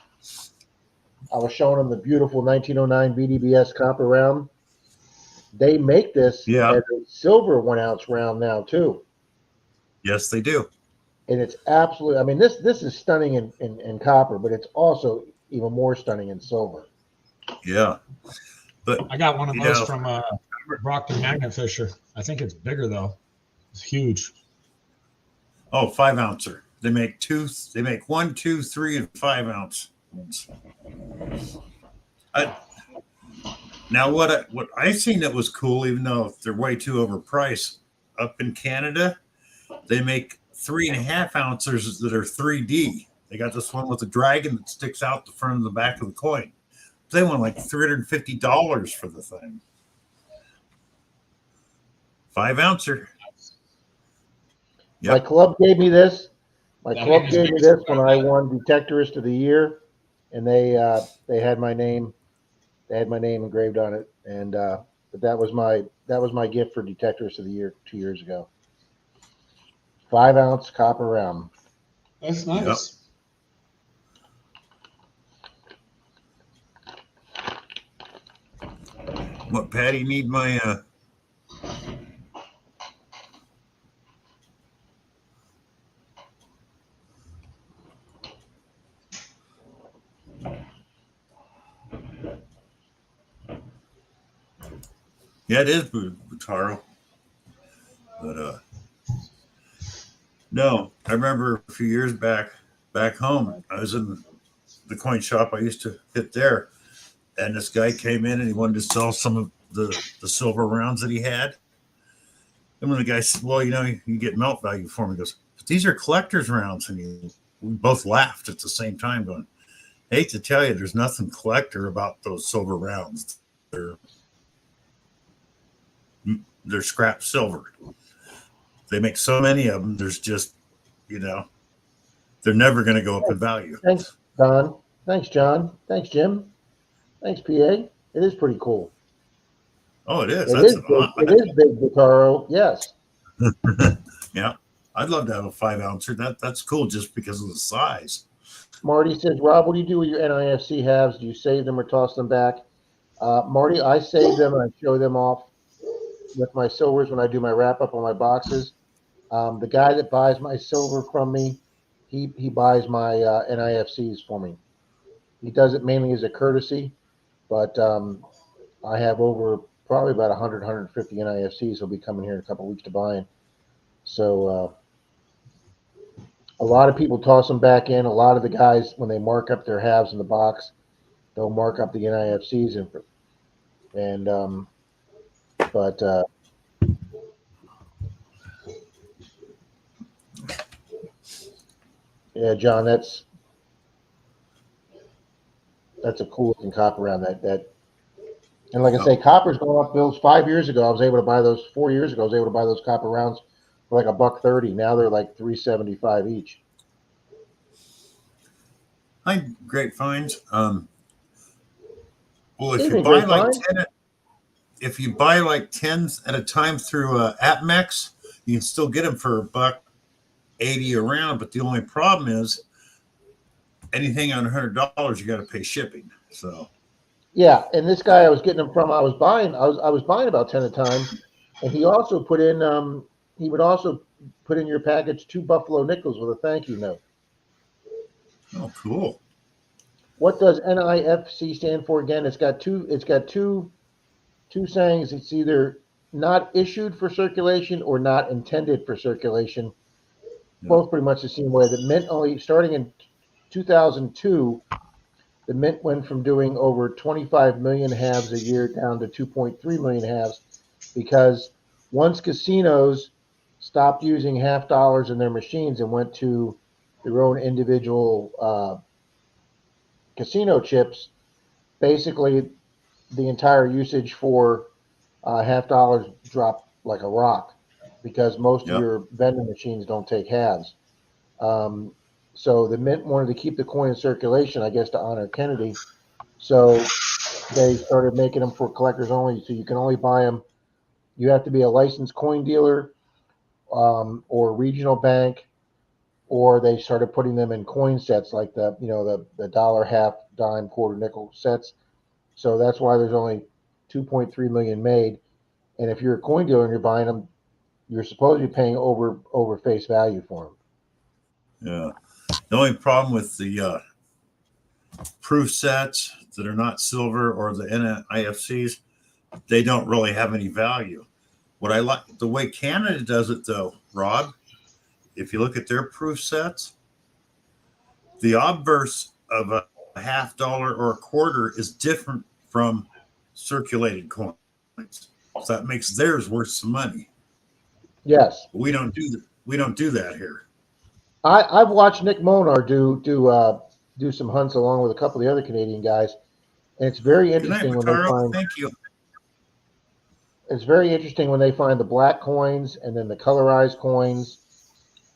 I was showing them the beautiful 1909 BDBS copper round. They make this Yeah. as a silver 1 ounce round now too, Yes, they do. and it's absolutely. I mean, this is stunning in copper, but it's also even more stunning in silver. Yeah, but I got one of You those know- from Brockton Magnet Fisher. I think it's bigger though. It's huge. 5-ouncer. They make 1, 2, 3, and 5 ounce ones. Now, what I seen that was cool, even though they're way too overpriced, up in Canada, they make 3.5 ounces that are 3D. They got this one with a dragon that sticks out the front and the back of the coin. They want like $350 for the thing. 5-ouncer. Yep. My club gave me this. My That club is gave me big. this when I won Detectorist of the Year, and they had my name. They had my name engraved on it, and but that was my gift for Detectorist of the Year 2 years ago. 5 ounce copper round. That's nice. What, Patty, need my Yeah, it is Butaro. But no, I remember a few years back home, I was in the coin shop I used to hit there, and this guy came in and he wanted to sell some of the silver rounds that he had. And when the guy said, "Well, you know, you can get melt value for them," he goes, "But these are collector's rounds." And we both laughed at the same time, going, "Hate to tell you, there's nothing collector about those silver rounds. They're scrap silver. They make so many of them. There's just, you know, they're never going to go up in value." Thanks, Don. Thanks, John. Thanks, Jim. Thanks, PA. It is pretty cool. Oh, it is. It That's is big. It is big, Butaro. Yes. Yeah, I'd love to have a 5-ouncer. That's cool just because of the size. Marty says, Rob, what do you do with your NIFC halves? Do you save them or toss them back? Marty, I save them and I show them off with my silvers when I do my wrap up on my boxes. The guy that buys my silver from me, he buys my NIFCs for me. He does it mainly as a courtesy, but I have over probably about 100, 150 NIFCs. He'll be coming here in a couple of weeks to buy them. So a lot of people toss them back in. A lot of the guys, when they mark up their halves in the box, they'll mark up the NIFCs but yeah, John, that's a cool looking copper round that. And like I say, copper's going up. Bills 5 years ago, I was able to buy those. 4 years ago, I was able to buy those copper rounds for like $1.30. Now they're like $3.75 each. Hi, great finds. Well, if Evening, you buy Great like Finds. 10, if you buy like 10s at a time through AppMex, you can still get them for $1.80 a round. But the only problem is anything on $100, you got to pay shipping. So Yeah, and this guy I was getting them from, I was buying about 10 at a time, and he also put in he would also put in your package 2 Buffalo nickels with a thank you note. oh, cool. What does NIFC stand for again? It's got two sayings. It's either not issued for circulation or not intended for circulation. Yeah. Both pretty much the same way. The mint only starting in 2002, the mint went from doing over 25 million halves a year down to 2.3 million halves because once casinos stopped using half dollars in their machines and went to their own individual casino chips, basically the entire usage for half dollars dropped like a rock because most of Yep. your vending machines don't take halves. So the Mint wanted to keep the coin in circulation, I guess, to honor Kennedy. So they started making them for collectors only. So you can only buy them. You have to be a licensed coin dealer or regional bank, or they started putting them in coin sets like the dollar, half, dime, quarter, nickel sets. So that's why there's only 2.3 million made. And if you're a coin dealer and you're buying them, you're supposed to be paying over face value for them. Yeah. The only problem with the proof sets that are not silver or the NIFCs, they don't really have any value. What I like, the way Canada does it though, Rob, if you look at their proof sets, the obverse of a half dollar or a quarter is different from circulated coins. So that makes theirs worth some money. Yes, We don't do that. We don't do that here. I've watched Nick Monar do some hunts along with a couple of the other Canadian guys, and it's very Good night, interesting when they Mataro. find. Thank you. It's very interesting when they find the black coins and then the colorized coins,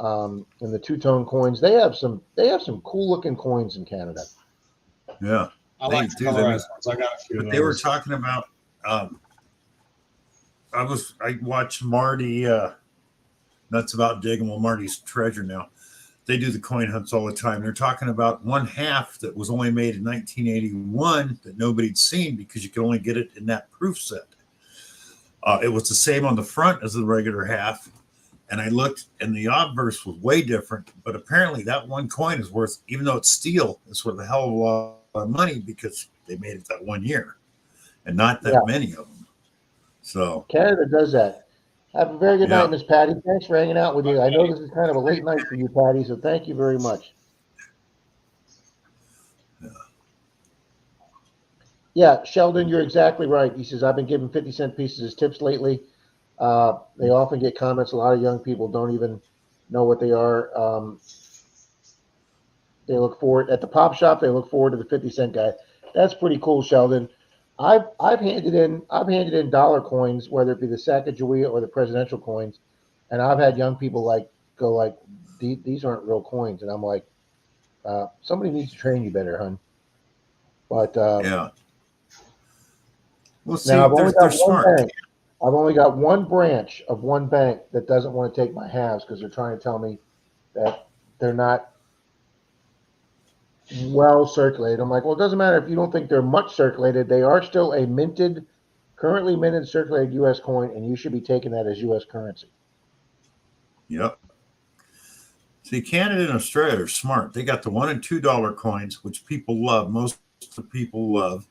and the two-tone coins. They have some cool-looking coins in Canada. Yeah. I They like the do, they colorized ones. I got a few But of they were those. talking about I watched Marty Nuts About Digging. Well, Marty's Treasure now. They do the coin hunts all the time. They're talking about one half that was only made in 1981 that nobody'd seen because you could only get it in that proof set. It was the same on the front as the regular half. And I looked, and the obverse was way different. But apparently, that one coin is worth, even though it's steel, it's worth a hell of a lot of money because they made it that 1 year, and not that many of them. So Canada does that. Have a very good Yeah. night, Miss Patty. Thanks for hanging out with you. I know this is kind of a late night for you, Patty, so thank you very much. Yeah, Sheldon, you're exactly right. He says, I've been giving 50-cent pieces as tips lately. They often get comments. A lot of young people don't even know what they are. They look forward at the pop shop. They look forward to the 50-cent guy. That's pretty cool, Sheldon. I've handed in dollar coins, whether it be the Sacagawea or the presidential coins, and I've had young people go these aren't real coins, and I'm like, somebody needs to train you better, hun. But yeah. Well, see, now I've only they're got one smart. bank. I've only got one branch of one bank that doesn't want to take my halves because they're trying to tell me that they're not well circulated. I'm like, well, it doesn't matter if you don't think they're much circulated. They are still a currently minted, circulated U.S. coin, and you should be taking that as U.S. currency. Yep. See, Canada and Australia are smart. They got the $1 and $2 coins, which people love. Most of the people love.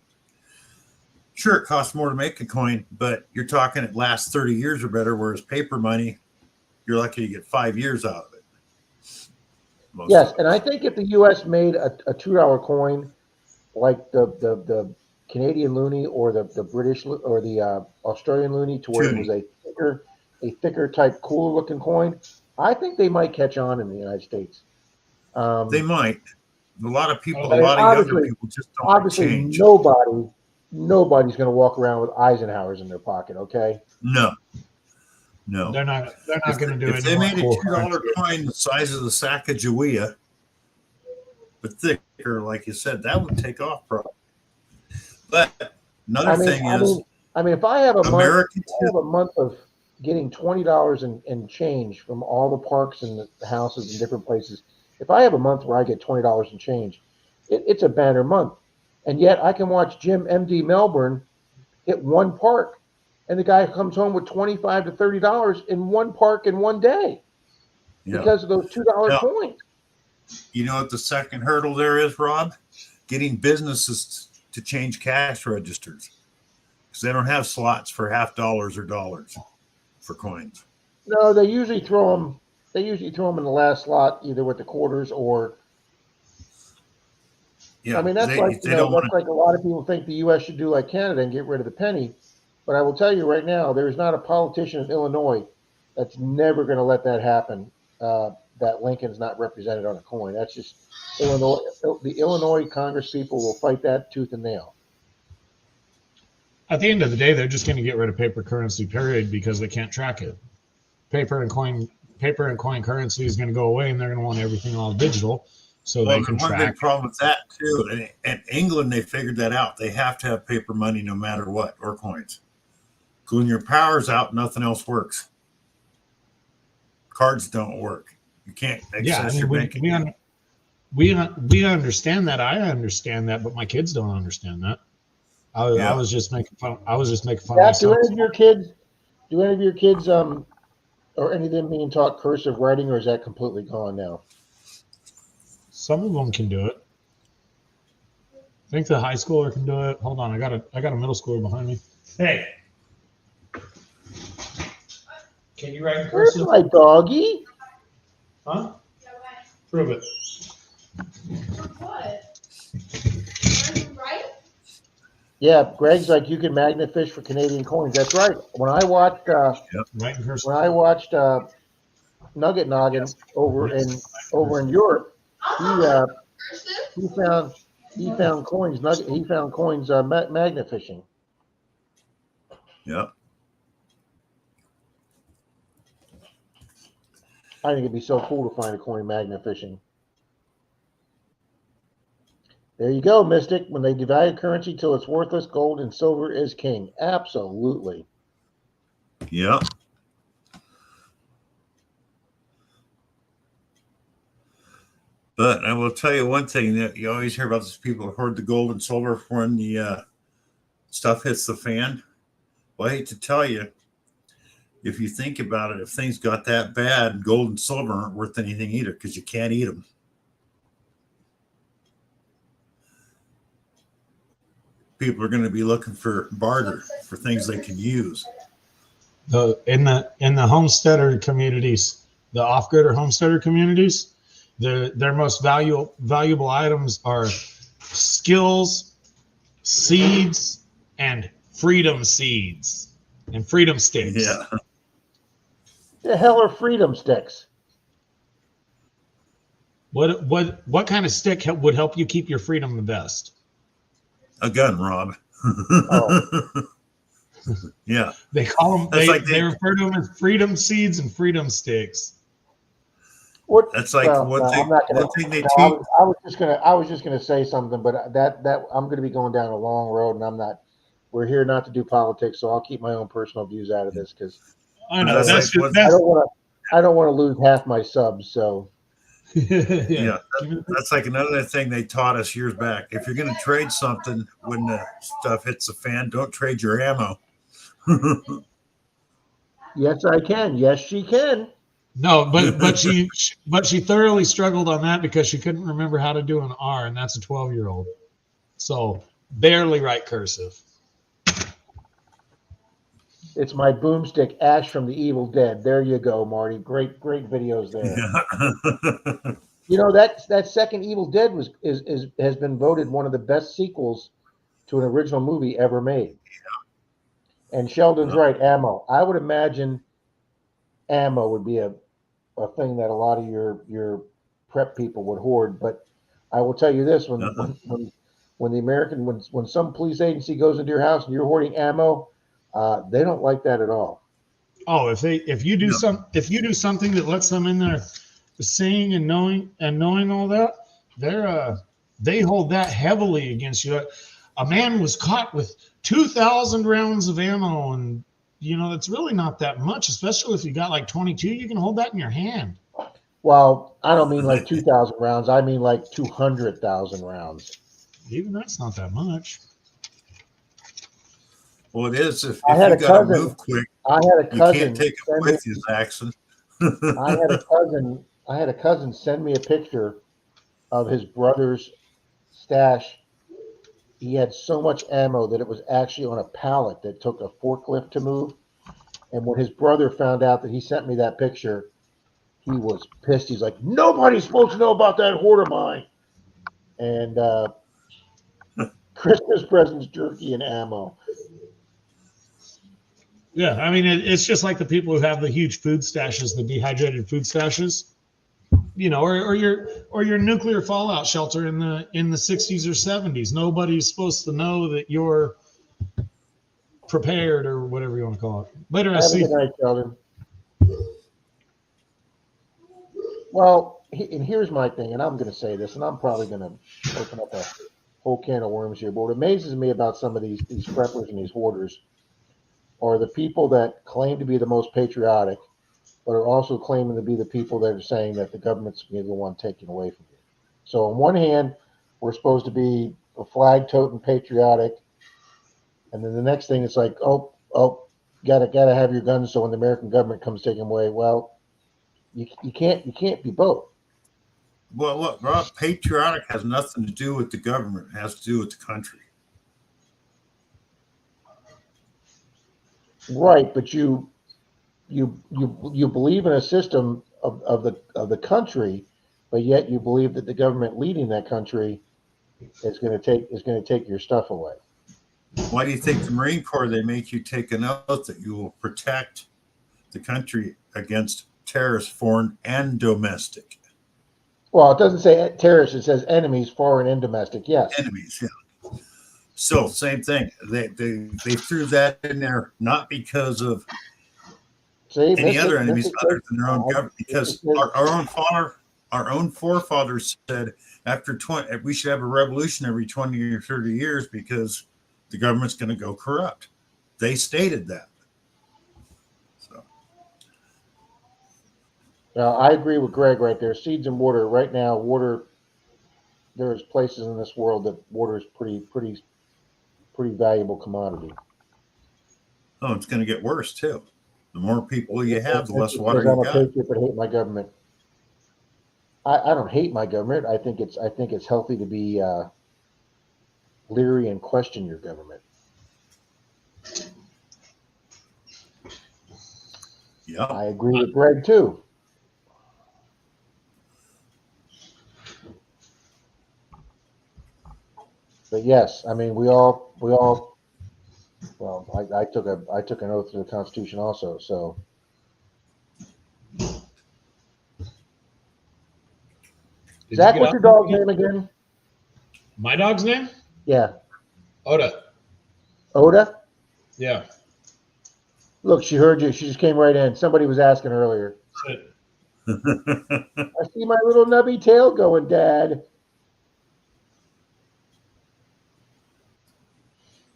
Sure, it costs more to make a coin, but you're talking it lasts 30 years or better, whereas paper money, you're lucky to get 5 years out of it. Yes, and I think if the U.S. made a $2 coin like the Canadian loonie or the British or the Australian loonie, to where it was a thicker type, cooler looking coin, I think they might catch on in the United States. They might. A lot of people, But a lot of younger obviously- people just don't like Obviously, change. nobody's going to walk around with Eisenhowers in their pocket. Okay. No. They're not going to do If it. they made a $2 coin the size of the Sacagawea, but thicker, like you said, that would take off probably. But another thing is, if I have a Americans month of getting $20 in change from all the parks and the houses and different places, if I have a month where I get $20 in change, it's a banner month. And yet I can watch Jim MD Melbourne hit one park, and the guy comes home with $25 to $30 in one park in one day because of those $2 coins. You know what the second hurdle there is, Rob? Getting businesses to change cash registers because they don't have slots for half dollars or dollars for coins. No, they usually throw them. They usually throw them in the last slot, either with the quarters or. Yeah, I mean, that's they like don't want like a lot of people think the U.S. should do like Canada and get rid of the penny. But I will tell you right now, there is not a politician in Illinois That's never going to let that happen. That Lincoln's not represented on a coin. That's just Illinois. The Illinois Congress people will fight that tooth and nail. At the end of the day, they're just going to get rid of paper currency, period, because they can't track it. Paper and coin currency is going to go away, and they're going to want everything all digital, so they can one track. big problem with that too. In England, they figured that out. They have to have paper money no matter what, or coins. Because when your power's out, nothing else works. Cards don't work. You can't access your banking. We understand that. I understand that, but my kids don't understand that. I was just making fun. I was just making fun of Jack, myself. do any of your kids, or any of them being taught cursive writing, or is that completely gone now? Some of them can do it. I think the high schooler can do it. Hold on, I got a middle schooler behind me. Hey, can you write in Where's cursive? my doggy? Huh? Prove it. Yeah, Greg's like, you can magnet fish for Canadian coins. That's right. When I watched Write in cursive. Nugget Noggin over in Europe, he found coins. He found coins magnet fishing. Yep. I think it'd be so cool to find a coin magnet fishing. There you go, Mystic. When they devalue currency till it's worthless, gold and silver is king. Absolutely. Yep. But I will tell you one thing that you always hear about: these people who hoard the gold and silver for when the stuff hits the fan. Well, I hate to tell you, if you think about it, if things got that bad, gold and silver aren't worth anything either, because you can't eat them. People are going to be looking for barter for things they can use. In the homesteader communities, the off-grid or homesteader communities, their most valuable items are skills, seeds, and freedom seeds and freedom sticks. Yeah. The hell are freedom sticks? What kind of stick would help you keep your freedom the best? A gun, Rob. Oh. Yeah. They call them. That's They refer to them as freedom seeds and freedom sticks. What? That's like one thing. I'm not gonna, One thing they no, teach. I was just gonna say something, but that I'm gonna be going down a long road, and I'm not. We're here not to do politics, so I'll keep my own personal views out of this because I know That's like I don't want to lose half my subs. So Yeah, that's like another thing they taught us years back. If you're going to trade something when the stuff hits the fan, don't trade your ammo. yes, I can. Yes, she can. No, but she thoroughly struggled on that because she couldn't remember how to do an R, and that's a 12-year-old. So barely write cursive. It's my boomstick, Ash from the Evil Dead. There you go, Marty. Great videos there. Yeah. You know that second Evil Dead has been voted one of the best sequels to an original movie ever made. And Sheldon's right, ammo. I would imagine ammo would be a thing that a lot of your prep people would hoard. But I will tell you this: when some police agency goes into your house and you're hoarding ammo, they don't like that at all. Oh, if you do something that lets them in there seeing and knowing all that, they hold that heavily against you. A man was caught with 2,000 rounds of ammo, and that's really not that much, especially if you got like 22. You can hold that in your hand. Well, I don't mean like 2,000 rounds. I mean like 200,000 rounds. Even that's not that much. Well, it is. If I had you a got to cousin- move quick, I had a you cousin. can't take it with you, Jackson. I had a cousin send me a picture of his brother's stash. He had so much ammo that it was actually on a pallet that took a forklift to move. And when his brother found out that he sent me that picture, he was pissed. He's like, nobody's supposed to know about that hoard of mine. And Christmas presents, jerky, and ammo. Yeah, I mean, it's just like the people who have the huge food stashes, the dehydrated food stashes, or your nuclear fallout shelter in the 60s or 70s. Nobody's supposed to know that you're prepared or whatever you want to call it. Later, I Have a see. good night, Sheldon. Well, and here's my thing, and I'm going to say this, and I'm probably going to open up a whole can of worms here. But what amazes me about some of these preppers and these hoarders are the people that claim to be the most patriotic, but are also claiming to be the people that are saying that the government's going to be the one taking away from you. So on one hand, we're supposed to be a flag-toting patriotic, and then the next thing it's like, oh, gotta have your guns so when the American government comes taking them away, well, you can't be both. Well, look, Rob, patriotic has nothing to do with the government. It has to do with the country. Right, but you believe in a system of the country, but yet you believe that the government leading that country is going to take your stuff away. Why do you think the Marine Corps, they make you take an oath that you will protect the country against terrorists, foreign and domestic? Well, it doesn't say terrorists; it says enemies, foreign and domestic. Yes, Enemies, yeah. So same thing. They threw that in there not because of any other enemies other than their own government, because our own forefathers said after 20 we should have a revolution every 20 or 30 years because the government's going to go corrupt. They stated that. So I agree with Greg right there. Seeds and water. Right now, water. There's places in this world that water is pretty valuable commodity. oh, it's going to get worse too. The more people you have, the less water I'm you a got. patriot, but hate my government. I don't hate my government. I think it's healthy to be leery and question your government. Yeah. I agree with Greg too. But yes, I mean we all. Well, I took an oath to the Constitution also. So Zach, what's your dog's name again? My dog's name? Yeah, Oda. Oda. Yeah. Look, she heard you. She just came right in. Somebody was asking earlier. Shit. I see my little nubby tail going, Dad.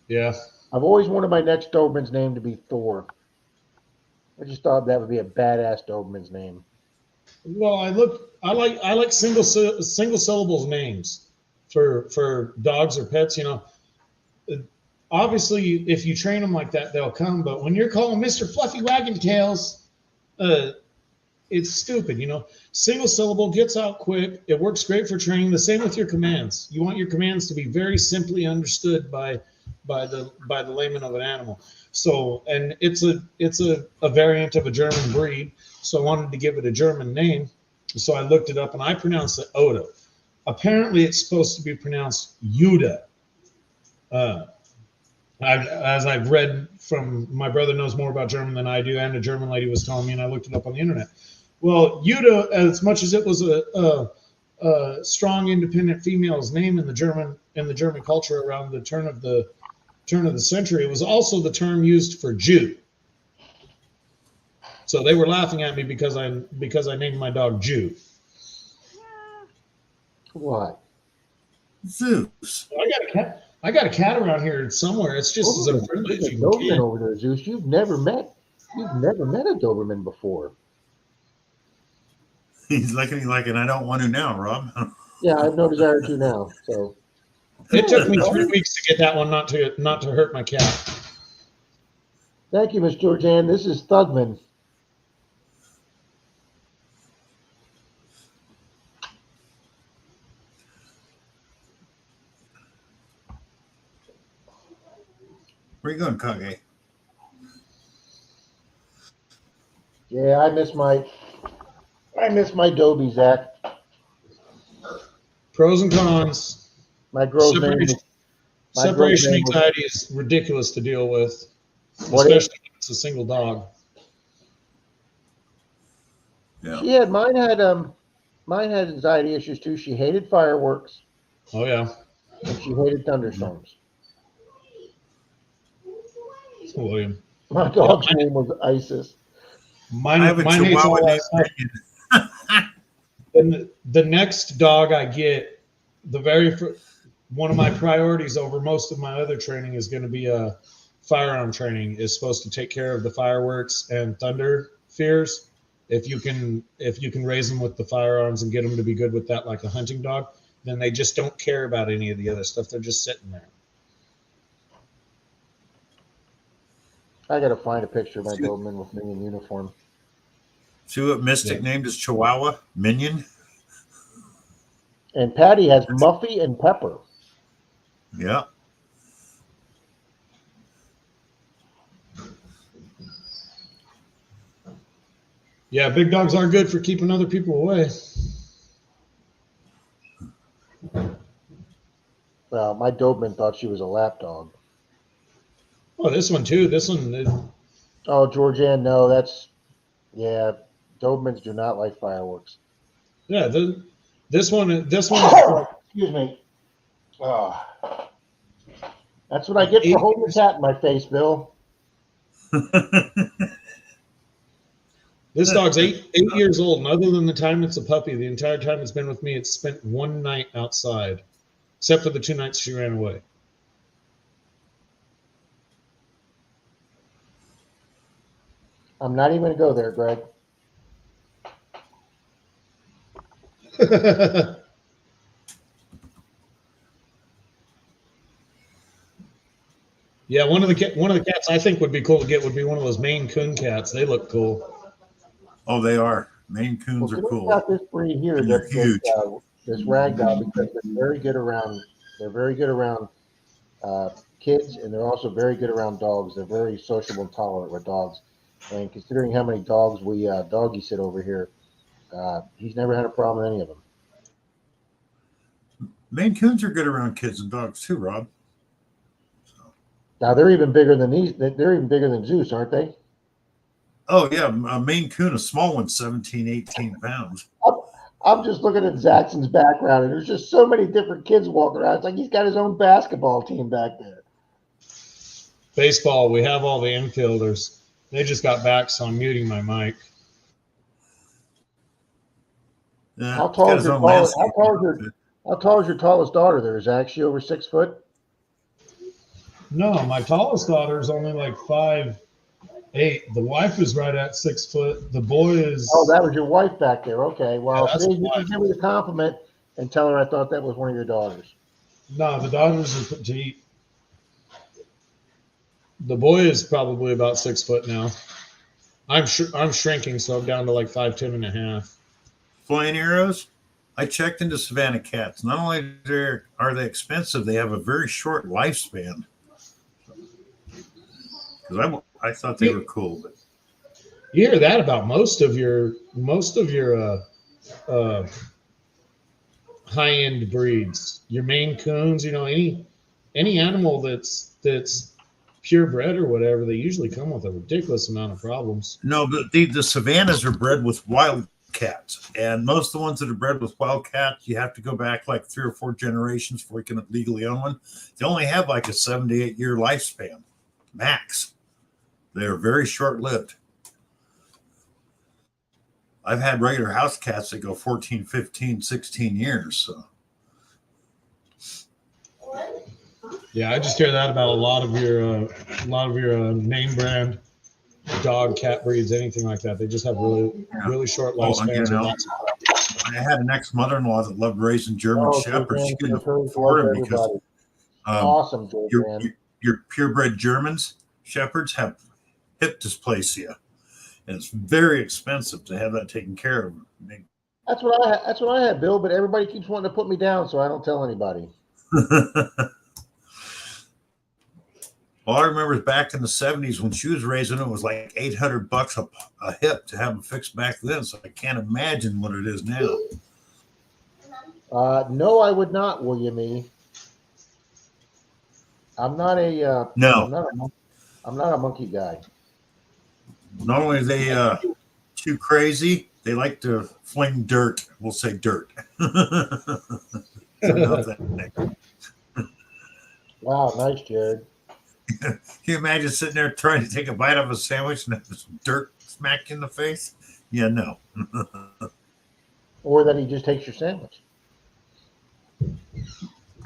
Yeah. I've always wanted my next Doberman's name to be Thor. I just thought that would be a badass Doberman's name. Well, I like single syllables names for dogs or pets. Obviously, if you train them like that, they'll come. But when you're calling Mr. Fluffy Wagon Tails, it's stupid. Single syllable gets out quick. It works great for training. The same with your commands. You want your commands to be very simply understood by the layman of an animal. So, and it's a variant of a German breed. So I wanted to give it a German name. So I looked it up and I pronounced it Oda. Apparently, it's supposed to be pronounced Yuda. As I've read from, my brother knows more about German than I do, and a German lady was telling me, and I looked it up on the internet. Well, Yuda, as much as it was a strong, independent female's name in the German culture around the turn of the century, it was also the term used for Jew. So they were laughing at me because I named my dog Jew. What? Zeus. I got a cat around here somewhere. It's just as unfriendly as you can. Doberman over there, Zeus. You've never met a Doberman before. He's looking at me like, and I don't want to now, Rob. Yeah, I have no desire to now. So It took me 3 weeks to get that one not to hurt my cat. thank you, Miss Georgianne. This is Thugman. Where you going, Kage? Yeah, I miss my Dobie, Zach. Pros and cons. My girl's name. Separation anxiety is ridiculous to deal with, What is- especially when It's a single dog. Yeah. She had mine had anxiety issues too. She hated fireworks Oh yeah, and she hated thunderstorms. William. My dog's name was Isis. Mine, I have a mine hates Chihuahua all that named stuff. Minion. And the next dog I get, one of my priorities over most of my other training is going to be a firearm training. Is supposed to take care of the fireworks and thunder fears. If you can raise them with the firearms and get them to be good with that, like a hunting dog, then they just don't care about any of the other stuff. They're just sitting there. I gotta find a picture of my Doberman with me in uniform. See what Mystic named his Chihuahua? Minion? And Patty has Muffy and Pepper. Yeah. Yeah, big dogs are good for keeping other people away. Well, my Doberman thought she was a lap dog. Oh, this one too. This one, Oh, Georgianne, no, yeah. Dobermans do not like fireworks. yeah. This one. Excuse me. Oh. That's what I get for holding the cat in my face, Bill. This dog's eight years old, and other than the time it's a puppy, the entire time it's been with me, it's spent one night outside, except for the 2 nights she ran away. I'm not even gonna go there, Greg. Yeah, one of the cats I think would be cool to get would be one of those Maine Coon cats. They look cool. Oh, they are. Maine Coons are cool. Got this breed here, And they're huge. this ragdoll, because they're very good around. They're very good around kids, and they're also very good around dogs. They're very sociable and tolerant with dogs. And considering how many dogs we doggy sit over here, he's never had a problem with any of them. Maine Coons are good around kids and dogs too, Rob. Now they're even bigger than these. They're even bigger than Zeus, aren't they? Oh, yeah. A Maine Coon, a small one, 17, 18 pounds. I'm just looking at Zaxxon's background, and there's just so many different kids walking around. It's like he's got his own basketball team back there. Baseball, we have all the infielders. They just got back, so I'm muting my mic. Yeah, How it's tall got is his your own tallest? landscape. How tall is your tallest daughter? There is she over 6 foot? No, my tallest daughter is only like 5'8". The wife is right at 6 foot. The boy is. Oh, that was your wife back there. Okay, well, Yeah, that's see, you my can wife. give me the compliment and tell her I thought that was one of your daughters. No, the daughters are petite. The boy is probably about 6 foot now. I'm shrinking, so I'm down to like 5'10" and a half. Flying arrows. I checked into Savannah cats. Not only are they expensive, they have a very short lifespan. Because I thought they were cool, but You hear that about most of your high-end breeds. Your Maine Coons, any animal that's purebred or whatever, they usually come with a ridiculous amount of problems. no, but the Savannahs are bred with wild cats, and most of the ones that are bred with wild cats, you have to go back like 3 or 4 generations before you can legally own one. They only have like a 7 to 8 year lifespan max. They're very short lived. I've had regular house cats that go 14, 15, 16 years. So. Yeah, I just hear that about a lot of your name brand dog, cat breeds, anything like that. They just have really short lifespans. I had an ex-mother-in-law that loved raising German shepherds. She couldn't afford them because awesome, your purebred Germans shepherds have hip dysplasia, and it's very expensive to have that taken care of. That's what I had, Bill. But everybody keeps wanting to put me down, so I don't tell anybody. All I remember is back in the 70s when she was raising them, it was like $800 a hip to have them fixed back then. So I can't imagine what it is now. No, I would not, William. I'm not a no. I'm not a monkey guy. Not only are they too crazy, they like to fling dirt. We'll say dirt. So no thanks. Wow, nice, Jared. Can you imagine sitting there trying to take a bite of a sandwich and have some dirt smack you in the face? Yeah, no. Or that he just takes your sandwich.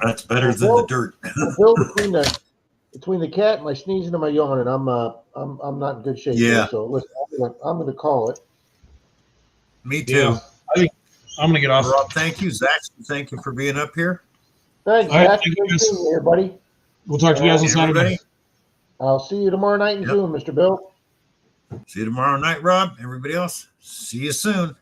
That's better than the dirt. Bill, between the cat and my sneezing and my yawning, I'm not in good shape. Yeah. Here, so listen, I'm going to call it. Me too. Yeah. I think I'm gonna get off. Rob, thank you. Zach, thank you for being up here. Thanks, All right, Zach. thank you, Good guys. seeing you, everybody. We'll talk to you guys on Saturday. Everybody, I'll see you tomorrow night in Yep. Zoom, Mr. Bill. see you tomorrow night, Rob. Everybody else, see you soon.